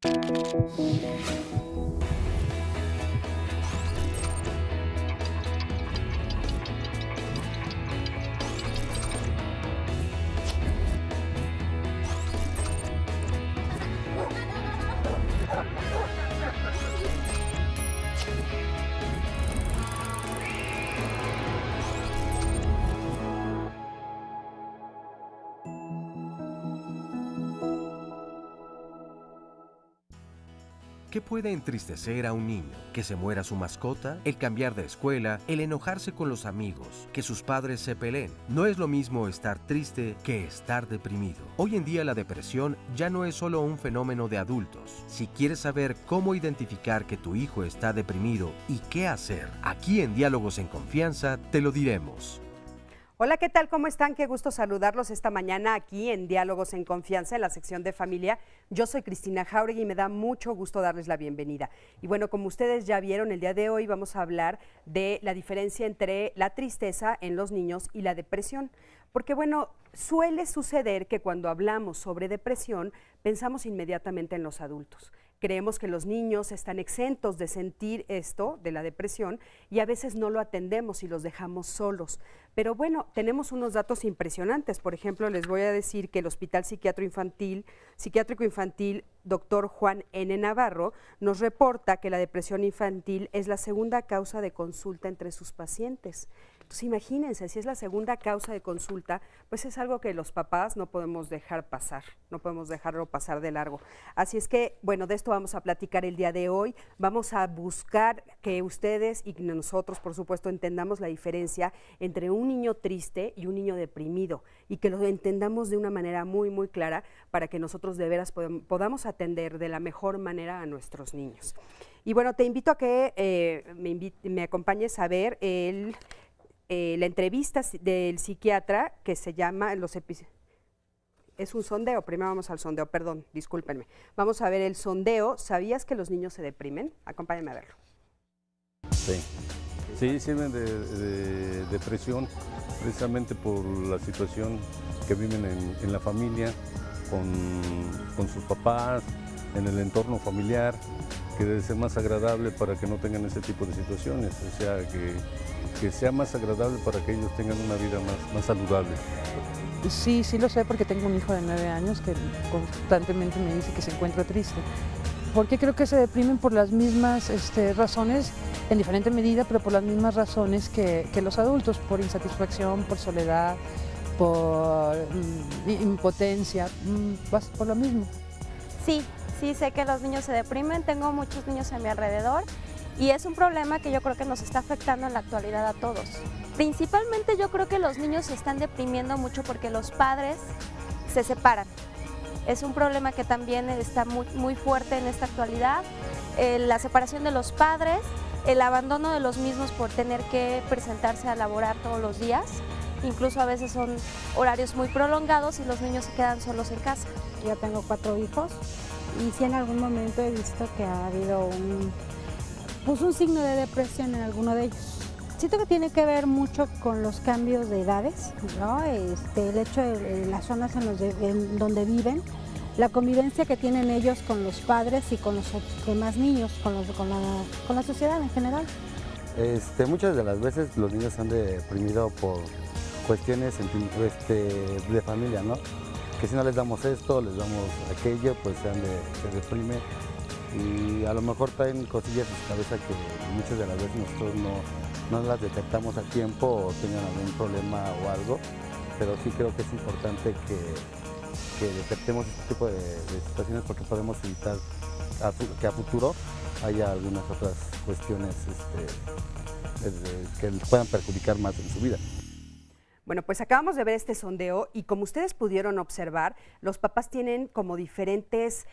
¿Qué puede entristecer a un niño? ¿Que se muera su mascota? ¿El cambiar de escuela? ¿El enojarse con los amigos? ¿Que sus padres se peleen? No es lo mismo estar triste que estar deprimido. Hoy en día la depresión ya no es solo un fenómeno de adultos. Si quieres saber cómo identificar que tu hijo está deprimido y qué hacer, aquí en Diálogos en Confianza te lo diremos. Hola, ¿qué tal? ¿Cómo están? Qué gusto saludarlos esta mañana aquí en Diálogos en Confianza, en la sección de familia. Yo soy Cristina Jauregui y me da mucho gusto darles la bienvenida. Y bueno, como ustedes ya vieron, el día de hoy vamos a hablar de la diferencia entre la tristeza en los niños y la depresión. Porque bueno, suele suceder que cuando hablamos sobre depresión, pensamos inmediatamente en los adultos. Creemos que los niños están exentos de sentir esto, de la depresión, y a veces no lo atendemos y los dejamos solos. Pero bueno, tenemos unos datos impresionantes. Por ejemplo, les voy a decir que el Hospital Psiquiátrico Infantil Dr. Juan N. Navarro nos reporta que la depresión infantil es la segunda causa de consulta entre sus pacientes. Entonces, imagínense, si es la segunda causa de consulta, pues es algo que los papás no podemos dejar pasar, no podemos dejarlo pasar de largo. Así es que, bueno, de esto vamos a platicar el día de hoy. Vamos a buscar que ustedes y nosotros, por supuesto, entendamos la diferencia entre un niño triste y un niño deprimido y que lo entendamos de una manera muy, muy clara para que nosotros de veras podamos atender de la mejor manera a nuestros niños. Y bueno, te invito a que me acompañes a ver la entrevista del psiquiatra que se llama es un sondeo, primero vamos al sondeo, perdón, discúlpenme. Vamos a ver el sondeo. ¿Sabías que los niños se deprimen? Acompáñame a verlo. Sí, sirven de depresión precisamente por la situación que viven en la familia, con sus papás, en el entorno familiar, que debe ser más agradable para que no tengan ese tipo de situaciones, o sea, que sea más agradable para que ellos tengan una vida más saludable. Sí, sí lo sé porque tengo un hijo de 9 años que constantemente me dice que se encuentra triste. Porque creo que se deprimen por las mismas razones, en diferente medida, pero por las mismas razones que los adultos, por insatisfacción, por soledad, por impotencia, por lo mismo. Sí, sé que los niños se deprimen, tengo muchos niños a mi alrededor y es un problema que yo creo que nos está afectando en la actualidad a todos. Principalmente yo creo que los niños se están deprimiendo mucho porque los padres se separan. Es un problema que también está muy fuerte en esta actualidad, la separación de los padres, el abandono de los mismos por tener que presentarse a laborar todos los días, incluso a veces son horarios muy prolongados y los niños se quedan solos en casa. Yo tengo 4 hijos y sí en algún momento he visto que ha habido un signo de depresión en alguno de ellos. Siento que tiene que ver mucho con los cambios de edades, ¿no? El hecho de las zonas en donde viven, la convivencia que tienen ellos con los padres y con los demás niños, con la sociedad en general. Muchas de las veces los niños se han deprimido por cuestiones de familia, ¿no? Que si no les damos esto, les damos aquello, pues se deprime y a lo mejor traen cosillas en su cabeza que muchas de las veces nosotros no las detectamos a tiempo o tengan algún problema o algo, pero sí creo que es importante que detectemos este tipo de situaciones porque podemos evitar que a futuro haya algunas otras cuestiones que les puedan perjudicar más en su vida. Bueno, pues acabamos de ver este sondeo y como ustedes pudieron observar, los papás tienen como diferentes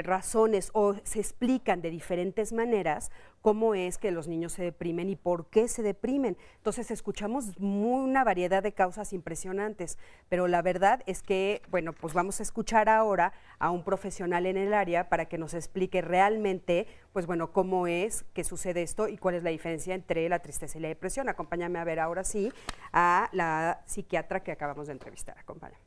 razones o se explican de diferentes maneras cómo es que los niños se deprimen y por qué se deprimen. Entonces escuchamos una variedad de causas impresionantes, pero la verdad es que, bueno, pues vamos a escuchar ahora a un profesional en el área para que nos explique realmente, pues bueno, cómo es que sucede esto y cuál es la diferencia entre la tristeza y la depresión. Acompáñame a ver ahora sí a la psiquiatra que acabamos de entrevistar. Acompáñame.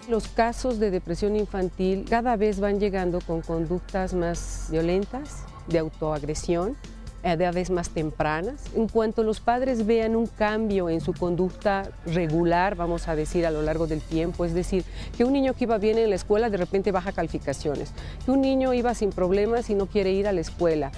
Los casos de depresión infantil cada vez van llegando con conductas más violentas, de autoagresión, de edades más tempranas. En cuanto los padres vean un cambio en su conducta regular, vamos a decir, a lo largo del tiempo, es decir, que un niño que iba bien en la escuela de repente baja calificaciones, que un niño iba sin problemas y no quiere ir a la escuela,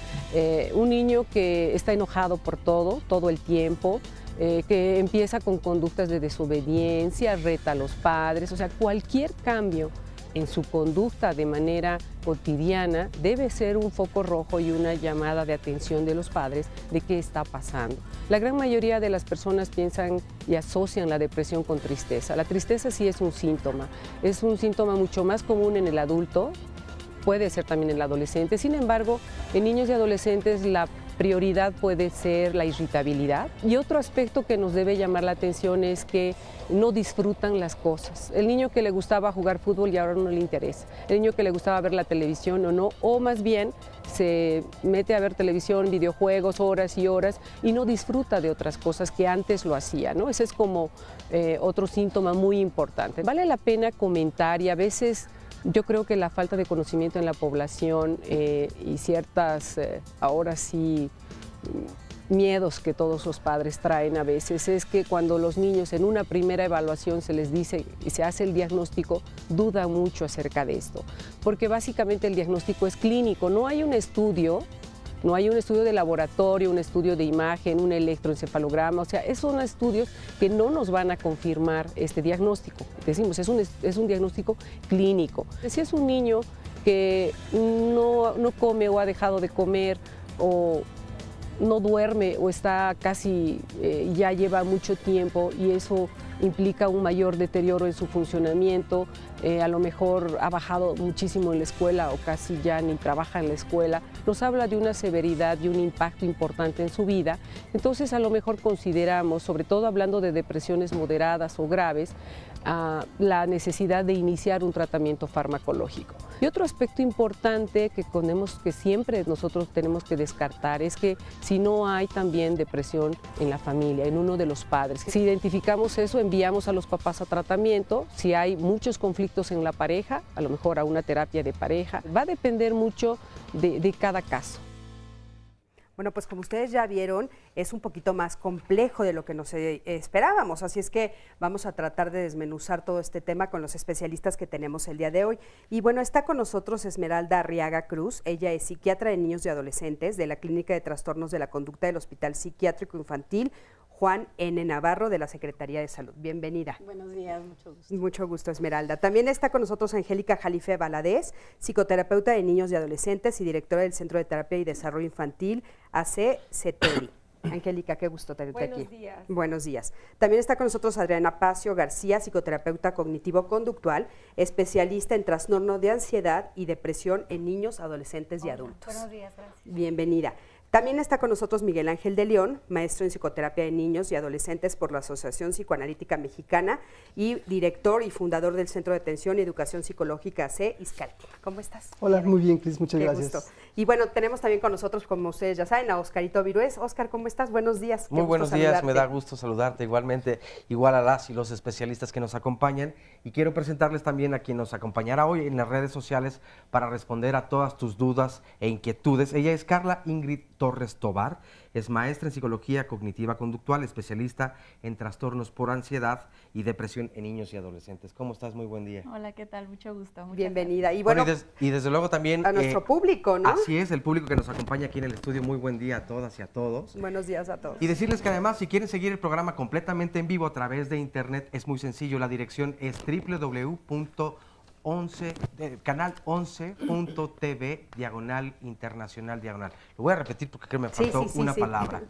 un niño que está enojado por todo el tiempo, que empieza con conductas de desobediencia, reta a los padres, o sea, cualquier cambio en su conducta de manera cotidiana debe ser un foco rojo y una llamada de atención de los padres de qué está pasando. La gran mayoría de las personas piensan y asocian la depresión con tristeza. La tristeza sí es un síntoma mucho más común en el adulto, puede ser también en el adolescente. Sin embargo, en niños y adolescentes la prioridad puede ser la irritabilidad. Y otro aspecto que nos debe llamar la atención es que no disfrutan las cosas. El niño que le gustaba jugar fútbol y ahora no le interesa. El niño que le gustaba ver la televisión o no, o más bien se mete a ver televisión, videojuegos, horas y horas y no disfruta de otras cosas que antes lo hacía, ¿no? Ese es como otro síntoma muy importante. Vale la pena comentar y a veces yo creo que la falta de conocimiento en la población y ciertas, ahora sí, miedos que todos los padres traen a veces es que cuando los niños en una primera evaluación se les dice y se hace el diagnóstico, dudan mucho acerca de esto, porque básicamente el diagnóstico es clínico, no hay un estudio de laboratorio, un estudio de imagen, un electroencefalograma, o sea, son estudios que no nos van a confirmar este diagnóstico. Decimos, es un diagnóstico clínico. Si es un niño que no come o ha dejado de comer o no duerme o está casi, ya lleva mucho tiempo y eso implica un mayor deterioro en su funcionamiento, a lo mejor ha bajado muchísimo en la escuela o casi ya ni trabaja en la escuela, nos habla de una severidad y un impacto importante en su vida. Entonces a lo mejor consideramos, sobre todo hablando de depresiones moderadas o graves, la necesidad de iniciar un tratamiento farmacológico. Y otro aspecto importante que siempre nosotros tenemos que descartar es que si no hay también depresión en la familia, en uno de los padres. Si identificamos eso, enviamos a los papás a tratamiento. Si hay muchos conflictos en la pareja, a lo mejor a una terapia de pareja. Va a depender mucho de cada caso. Bueno, pues como ustedes ya vieron, es un poquito más complejo de lo que nos esperábamos, así es que vamos a tratar de desmenuzar todo este tema con los especialistas que tenemos el día de hoy. Y bueno, está con nosotros Esmeralda Arriaga Cruz, ella es psiquiatra de niños y adolescentes de la Clínica de Trastornos de la Conducta del Hospital Psiquiátrico Infantil Juan N. Navarro de la Secretaría de Salud. Bienvenida. Buenos días, mucho gusto. Mucho gusto, Esmeralda. También está con nosotros Angélica Jalife Valadez, psicoterapeuta de niños y adolescentes y directora del Centro de Terapia y Desarrollo Infantil, AC-CETERI. Angélica, qué gusto tenerte aquí. Buenos días. Buenos días. También está con nosotros Adriana Pacio García, psicoterapeuta cognitivo-conductual, especialista en trastorno de ansiedad y depresión en niños, adolescentes y adultos. Buenos días, gracias. Bienvenida. También está con nosotros Miguel Ángel de León, maestro en psicoterapia de niños y adolescentes por la Asociación Psicoanalítica Mexicana y director y fundador del Centro de Atención y Educación Psicológica C-ISCALTI. ¿Cómo estás? Hola, muy bien, Cris, muchas gracias. Gusto. Y bueno, tenemos también con nosotros, como ustedes ya saben, a Oscarito Virués. Oscar, ¿cómo estás? Buenos días. Muy buenos días, me da gusto saludarte igualmente, igual a las y los especialistas que nos acompañan. Y quiero presentarles también a quien nos acompañará hoy en las redes sociales para responder a todas tus dudas e inquietudes. Ella es Carla Ingrid Torres Tobar, es maestra en psicología cognitiva conductual, especialista en trastornos por ansiedad y depresión en niños y adolescentes. ¿Cómo estás? Muy buen día. Hola, ¿qué tal? Mucho gusto. Bienvenida. Y bueno, y desde luego también a nuestro público, ¿no? Así es, el público que nos acompaña aquí en el estudio. Muy buen día a todas y a todos. Buenos días a todos. Y decirles que además, si quieren seguir el programa completamente en vivo a través de internet, es muy sencillo. La dirección es canal11.tv/internacional/. Lo voy a repetir porque creo que me faltó una palabra.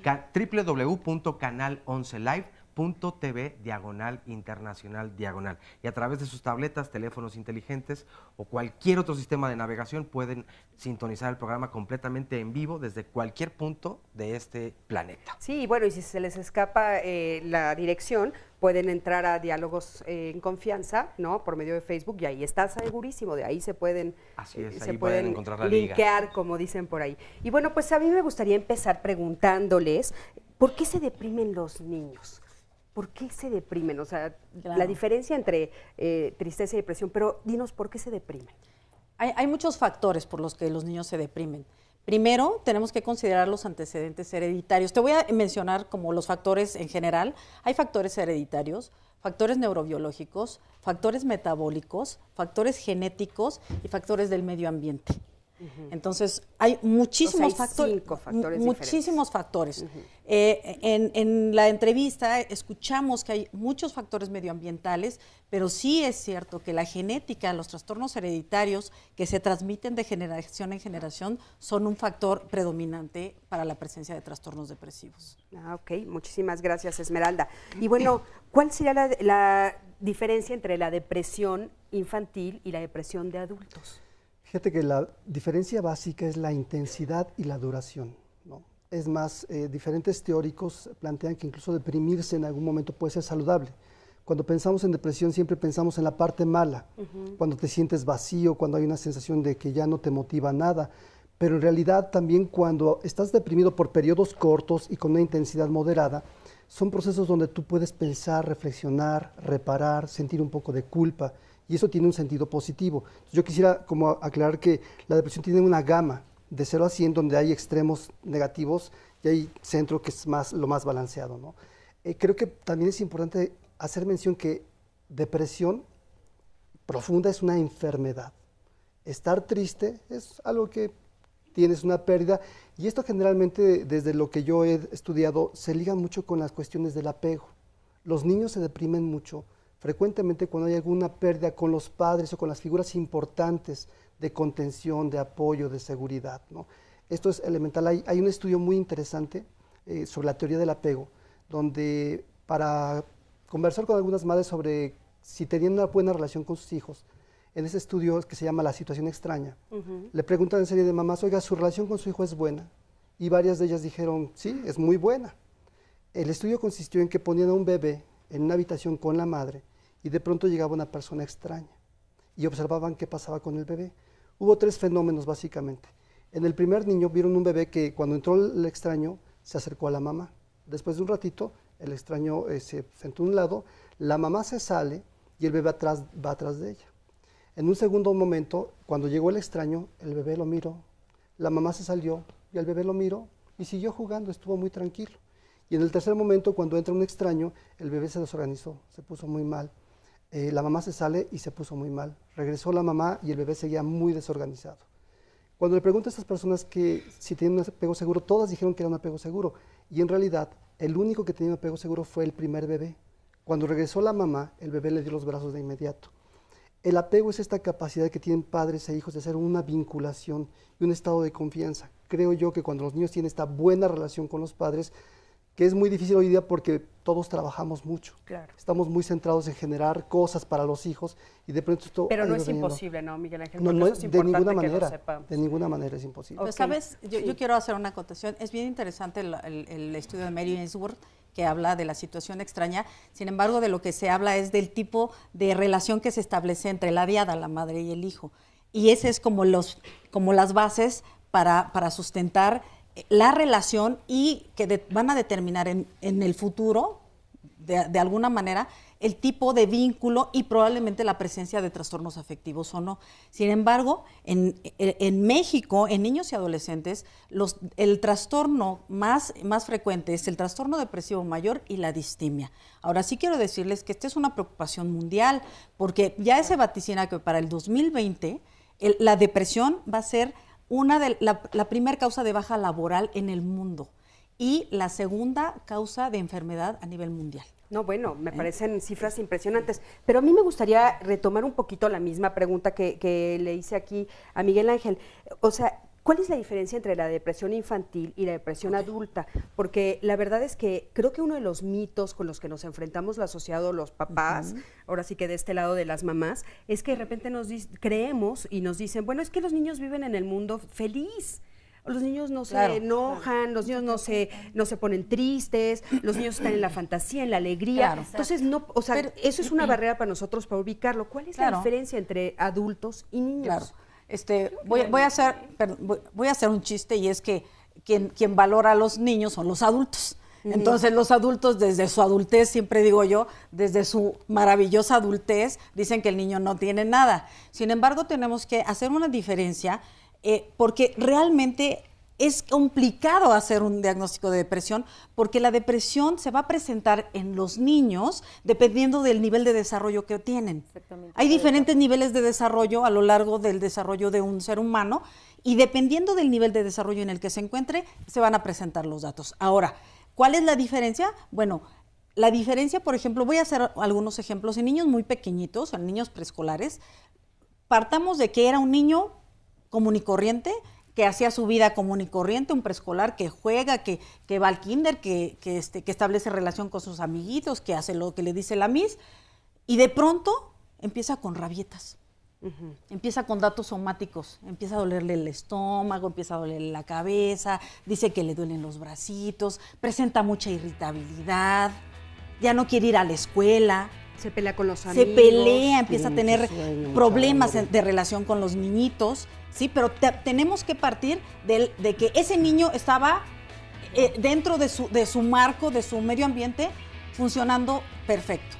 www.canal11live.tv/internacional/. Y a través de sus tabletas, teléfonos inteligentes o cualquier otro sistema de navegación pueden sintonizar el programa completamente en vivo desde cualquier punto de este planeta. Sí, bueno, y si se les escapa la dirección, pueden entrar a Diálogos en Confianza, ¿no? Por medio de Facebook, y ahí está segurísimo, de ahí se pueden, ahí pueden encontrar la liga, linkear, como dicen por ahí. Y bueno, pues a mí me gustaría empezar preguntándoles, ¿por qué se deprimen los niños? ¿por qué se deprimen? O sea, Claro. la diferencia entre tristeza y depresión, pero dinos, ¿por qué se deprimen? Hay muchos factores por los que los niños se deprimen. Primero, tenemos que considerar los antecedentes hereditarios. Te voy a mencionar como los factores en general. Hay factores hereditarios, factores neurobiológicos, factores metabólicos, factores genéticos y factores del medio ambiente. Entonces, hay muchísimos factores. 5 factores muchísimos factores. En la entrevista escuchamos que hay muchos factores medioambientales, pero sí es cierto que la genética, los trastornos hereditarios que se transmiten de generación en generación son un factor predominante para la presencia de trastornos depresivos. Ah, ok, muchísimas gracias, Esmeralda. Y bueno, ¿cuál sería la diferencia entre la depresión infantil y la depresión de adultos? Fíjate que la diferencia básica es la intensidad y la duración, ¿no? Es más, diferentes teóricos plantean que incluso deprimirse en algún momento puede ser saludable. Cuando pensamos en depresión siempre pensamos en la parte mala, cuando te sientes vacío, cuando hay una sensación de que ya no te motiva nada, pero en realidad también cuando estás deprimido por periodos cortos y con una intensidad moderada, son procesos donde tú puedes pensar, reflexionar, reparar, sentir un poco de culpa, y eso tiene un sentido positivo. Yo quisiera como aclarar que la depresión tiene una gama de 0 a 100 donde hay extremos negativos y hay centro que es lo más balanceado, ¿no? Creo que también es importante hacer mención que depresión profunda es una enfermedad. Estar triste es algo que tienes una pérdida y esto generalmente desde lo que yo he estudiado se liga mucho con las cuestiones del apego. Los niños se deprimen mucho frecuentemente cuando hay alguna pérdida con los padres o con las figuras importantes de contención, de apoyo, de seguridad, ¿no? Esto es elemental. Hay un estudio muy interesante sobre la teoría del apego, donde para conversar con algunas madres sobre si tenían una buena relación con sus hijos, en ese estudio que se llama La situación extraña, le preguntan a una serie de mamás, oiga, ¿su relación con su hijo es buena? Y varias de ellas dijeron, sí, es muy buena. El estudio consistió en que ponían a un bebé en una habitación con la madre y de pronto llegaba una persona extraña y observaban qué pasaba con el bebé. Hubo 3 fenómenos básicamente. En el primer niño vieron un bebé que cuando entró el extraño se acercó a la mamá. Después de un ratito el extraño se sentó a un lado, la mamá se sale y el bebé va atrás de ella. En un segundo momento, cuando llegó el extraño, el bebé lo miró, la mamá se salió y el bebé lo miró y siguió jugando, estuvo muy tranquilo. Y en el tercer momento, cuando entra un extraño, el bebé se desorganizó, se puso muy mal. La mamá se sale y se puso muy mal. Regresó la mamá y el bebé seguía muy desorganizado. Cuando le pregunto a estas personas que si tenían un apego seguro, todas dijeron que era un apego seguro. Y en realidad, el único que tenía un apego seguro fue el primer bebé. Cuando regresó la mamá, el bebé le dio los brazos de inmediato. El apego es esta capacidad que tienen padres e hijos de hacer una vinculación y un estado de confianza. Creo yo que cuando los niños tienen esta buena relación con los padres, que es muy difícil hoy día porque todos trabajamos mucho. Claro. Estamos muy centrados en generar cosas para los hijos y de pronto esto... Pero no es imposible, ¿no, Miguel Ángel? No, Eso es de ninguna importante que lo manera. sepamos. De ninguna manera es imposible. Pues, ¿sabes? Yo quiero hacer una acotación. Es bien interesante el estudio de Mary Ainsworth que habla de la situación extraña. Sin embargo, de lo que se habla es del tipo de relación que se establece entre la diada, la madre y el hijo. Y ese es como las bases para sustentar la relación y que van a determinar en el futuro, de alguna manera, el tipo de vínculo y probablemente la presencia de trastornos afectivos o no. Sin embargo, en México, en niños y adolescentes, el trastorno más frecuente es el trastorno depresivo mayor y la distimia. Ahora sí quiero decirles que esta es una preocupación mundial, porque ya se vaticina que para el 2020 la depresión va a ser la primera causa de baja laboral en el mundo y la segunda causa de enfermedad a nivel mundial. No, bueno, me parecen cifras impresionantes, pero a mí me gustaría retomar un poquito la misma pregunta que le hice aquí a Miguel Ángel. O sea, ¿cuál es la diferencia entre la depresión infantil y la depresión adulta? Porque la verdad es que creo que uno de los mitos con los que nos enfrentamos la sociedad, los papás, ahora sí que de este lado de las mamás, es que de repente creemos y nos dicen, bueno, es que los niños viven en el mundo feliz. Los niños no se enojan, los niños no se ponen tristes, los niños están en la fantasía, en la alegría. Claro. Entonces, no, o sea, eso es una barrera para nosotros para ubicarlo. ¿Cuál es la diferencia entre adultos y niños? Claro. Voy a hacer un chiste y es que quien valora a los niños son los adultos. Entonces los adultos desde su adultez, siempre digo yo, desde su maravillosa adultez, dicen que el niño no tiene nada. Sin embargo, tenemos que hacer una diferencia porque realmente es complicado hacer un diagnóstico de depresión porque la depresión se va a presentar en los niños dependiendo del nivel de desarrollo que tienen. Hay diferentes niveles de desarrollo a lo largo del desarrollo de un ser humano y dependiendo del nivel de desarrollo en el que se encuentre, se van a presentar los datos. Ahora, ¿cuál es la diferencia? Bueno, la diferencia, por ejemplo, voy a hacer algunos ejemplos en niños muy pequeñitos, en niños preescolares. Partamos de que era un niño común y corriente, que hacía su vida común y corriente, un preescolar que juega, que va al kinder, que establece relación con sus amiguitos, que hace lo que le dice la Miss, y de pronto empieza con rabietas. Empieza con datos somáticos, empieza a dolerle el estómago, empieza a dolerle la cabeza, dice que le duelen los bracitos, presenta mucha irritabilidad, ya no quiere ir a la escuela. Se pelea con los amigos. Se pelea, empieza a tener problemas de relación con los niñitos, ¿sí? Pero tenemos que partir de que ese niño estaba dentro de su marco, de su medio ambiente, funcionando perfecto.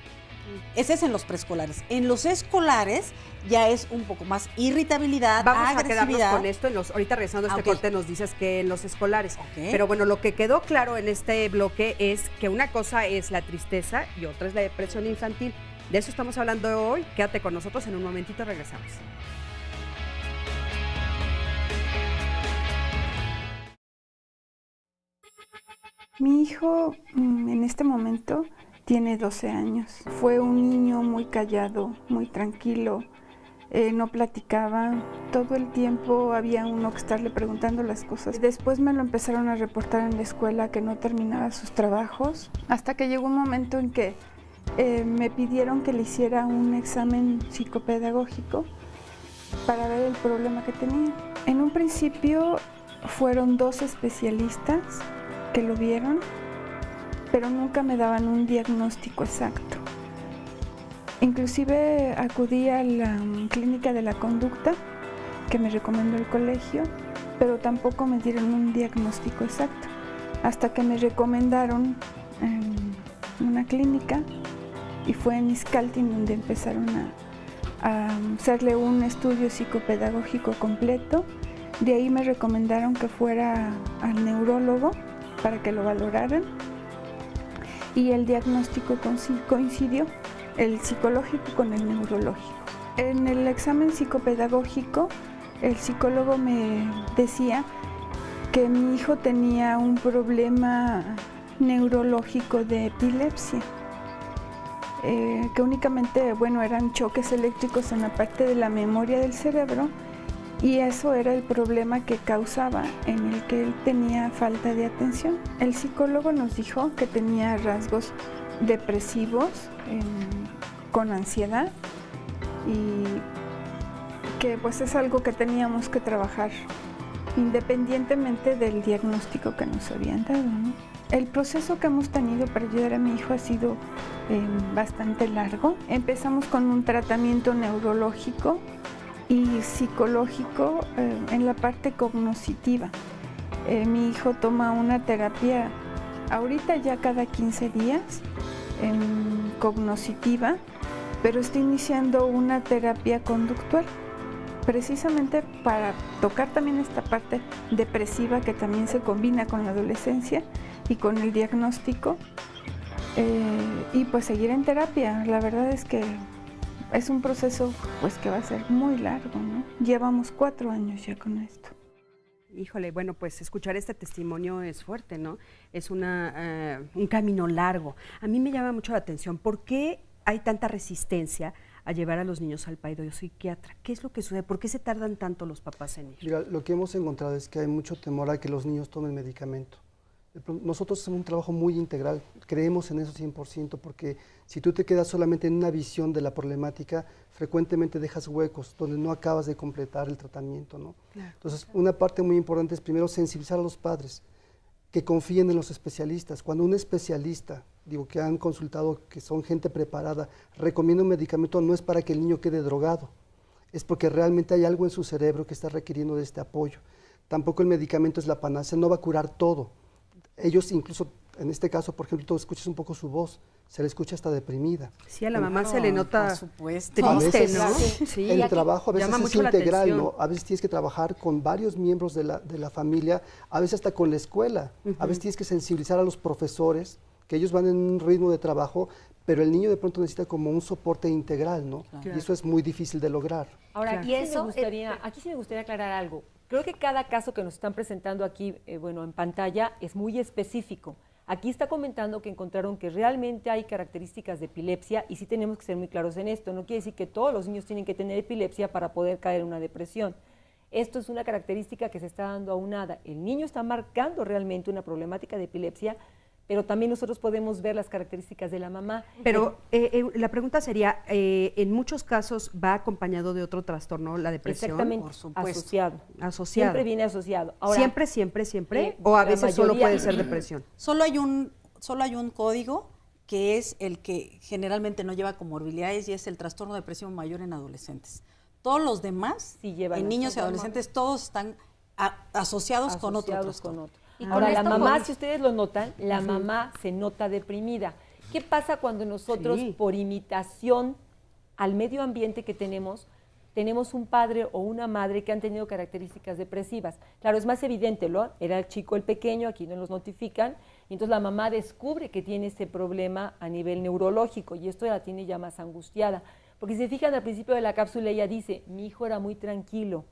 Ese es en los preescolares. En los escolares ya es un poco más irritabilidad, Vamos agresividad. a quedarnos con esto. Ahorita regresando a este corte nos dices que en los escolares. Pero bueno, lo que quedó claro en este bloque es que una cosa es la tristeza y otra es la depresión infantil. De eso estamos hablando hoy. Quédate con nosotros, en un momentito regresamos. Mi hijo en este momento tiene 12 años. Fue un niño muy callado, muy tranquilo, no platicaba. Todo el tiempo había uno que estarle preguntando las cosas. Después me lo empezaron a reportar en la escuela que no terminaba sus trabajos, hasta que llegó un momento en que me pidieron que le hiciera un examen psicopedagógico para ver el problema que tenía. En un principio fueron 2 especialistas que lo vieron, pero nunca me daban un diagnóstico exacto. Inclusive acudí a la clínica de la conducta que me recomendó el colegio, pero tampoco me dieron un diagnóstico exacto, hasta que me recomendaron una clínica y fue en Izcaltin donde empezaron a hacerle un estudio psicopedagógico completo. De ahí me recomendaron que fuera al neurólogo para que lo valoraran y el diagnóstico coincidió, el psicológico con el neurológico. En el examen psicopedagógico, el psicólogo me decía que mi hijo tenía un problema neurológico de epilepsia, que únicamente, bueno, eran choques eléctricos en la parte de la memoria del cerebro y eso era el problema que causaba en el que él tenía falta de atención. El psicólogo nos dijo que tenía rasgos depresivos con ansiedad y que pues es algo que teníamos que trabajar independientemente del diagnóstico que nos habían dado, ¿no? El proceso que hemos tenido para ayudar a mi hijo ha sido bastante largo. Empezamos con un tratamiento neurológico y psicológico en la parte cognitiva. Mi hijo toma una terapia ahorita ya cada 15 días cognitiva, pero está iniciando una terapia conductual, precisamente para tocar también esta parte depresiva que también se combina con la adolescencia y con el diagnóstico, y pues seguir en terapia. La verdad es que es un proceso pues que va a ser muy largo, ¿no? Llevamos 4 años ya con esto. Híjole, bueno, pues escuchar este testimonio es fuerte, ¿no? Es un camino largo. A mí me llama mucho la atención, ¿por qué hay tanta resistencia a llevar a los niños al psiquiatra? ¿Qué es lo que sucede? ¿Por qué se tardan tanto los papás en ir? Mira, lo que hemos encontrado es que hay mucho temor a que los niños tomen medicamento. Nosotros hacemos un trabajo muy integral, creemos en eso 100%, porque si tú te quedas solamente en una visión de la problemática, frecuentemente dejas huecos donde no acabas de completar el tratamiento, ¿no? Claro, entonces, una parte muy importante es primero sensibilizar a los padres, que confíen en los especialistas. Cuando un especialista, digo, que han consultado, que son gente preparada, recomienda un medicamento, no es para que el niño quede drogado, es porque realmente hay algo en su cerebro que está requiriendo de este apoyo. Tampoco el medicamento es la panacea, no va a curar todo. Ellos incluso En este caso, por ejemplo, tú escuchas un poco su voz, se le escucha hasta deprimida. Sí, a la mamá se le nota por supuesto. triste, veces, ¿no? Sí, el trabajo a veces es integral, atención. ¿no? A veces tienes que trabajar con varios miembros de la familia, a veces hasta con la escuela. A veces tienes que sensibilizar a los profesores, que ellos van en un ritmo de trabajo, pero el niño de pronto necesita como un soporte integral, ¿no? Claro. Y eso es muy difícil de lograr. Ahora, y eso, aquí sí me gustaría aclarar algo. Creo que cada caso que nos están presentando aquí, bueno, en pantalla, es muy específico. Aquí está comentando que encontraron que realmente hay características de epilepsia y sí tenemos que ser muy claros en esto. No quiere decir que todos los niños tienen que tener epilepsia para poder caer en una depresión. Esto es una característica que se está dando aunada. El niño está marcando realmente una problemática de epilepsia, pero también nosotros podemos ver las características de la mamá. Pero la pregunta sería, en muchos casos va acompañado de otro trastorno, la depresión. Exactamente, por supuesto. Asociado. Siempre Siempre viene asociado. Ahora, siempre, o a veces solo puede ser depresión. Solo hay un código que es el que generalmente no lleva comorbilidades y es el trastorno depresivo mayor en adolescentes. Todos los demás, sí llevan en niños y adolescentes, todos están asociados con otro trastorno. Y ahora, la mamá, si ustedes lo notan, la mamá se nota deprimida. ¿Qué pasa cuando nosotros, por imitación al medio ambiente que tenemos un padre o una madre que han tenido características depresivas? Claro, es más evidente, ¿no? Era el chico, el pequeño, aquí no los notifican, y entonces la mamá descubre que tiene este problema a nivel neurológico, y esto la tiene ya más angustiada. Porque si se fijan al principio de la cápsula, ella dice, mi hijo era muy tranquilo,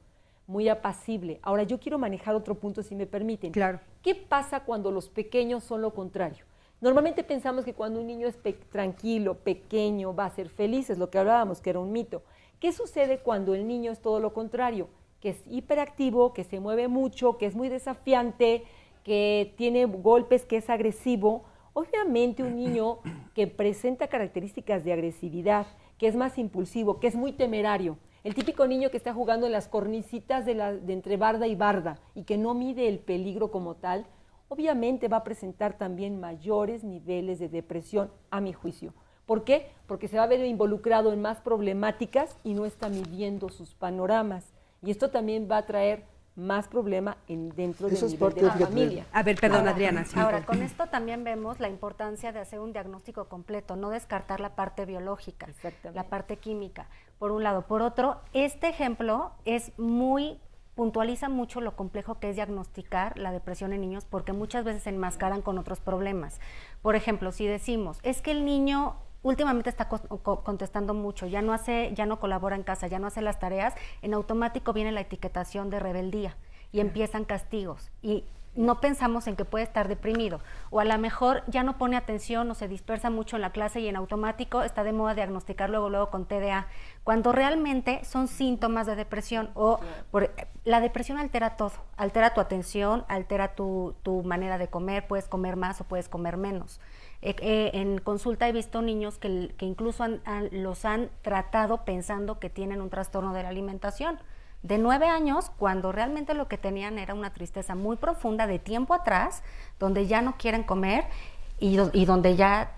muy apacible. Ahora, yo quiero manejar otro punto, si me permiten. Claro. ¿Qué pasa cuando los pequeños son lo contrario? Normalmente pensamos que cuando un niño es tranquilo, pequeño, va a ser feliz, es lo que hablábamos, que era un mito. ¿Qué sucede cuando el niño es todo lo contrario? Que es hiperactivo, que se mueve mucho, que es muy desafiante, que tiene golpes, que es agresivo. Obviamente un niño que presenta características de agresividad, que es más impulsivo, que es muy temerario, el típico niño que está jugando en las cornicitas de entre barda y barda y que no mide el peligro como tal, obviamente va a presentar también mayores niveles de depresión, a mi juicio. ¿Por qué? Porque se va a ver involucrado en más problemáticas y no está midiendo sus panoramas. Y esto también va a traer más problema dentro del nivel de la familia. A ver, perdón, Adriana. Sí. Ahora, con esto también vemos la importancia de hacer un diagnóstico completo, no descartar la parte biológica, la parte química, por un lado. Por otro, este ejemplo puntualiza mucho lo complejo que es diagnosticar la depresión en niños, porque muchas veces se enmascaran con otros problemas. Por ejemplo, si decimos, es que el niño últimamente está contestando mucho, ya no colabora en casa, ya no hace las tareas, en automático viene la etiquetación de rebeldía y empiezan castigos y no pensamos en que puede estar deprimido, o a lo mejor ya no pone atención o se dispersa mucho en la clase y en automático está de moda diagnosticar luego con TDA, cuando realmente son síntomas de depresión. La depresión altera todo, altera tu atención, altera tu manera de comer, puedes comer más o puedes comer menos. En consulta he visto niños que incluso los han tratado pensando que tienen un trastorno de la alimentación. De 9 años, cuando realmente lo que tenían era una tristeza muy profunda de tiempo atrás, donde ya no quieren comer y donde ya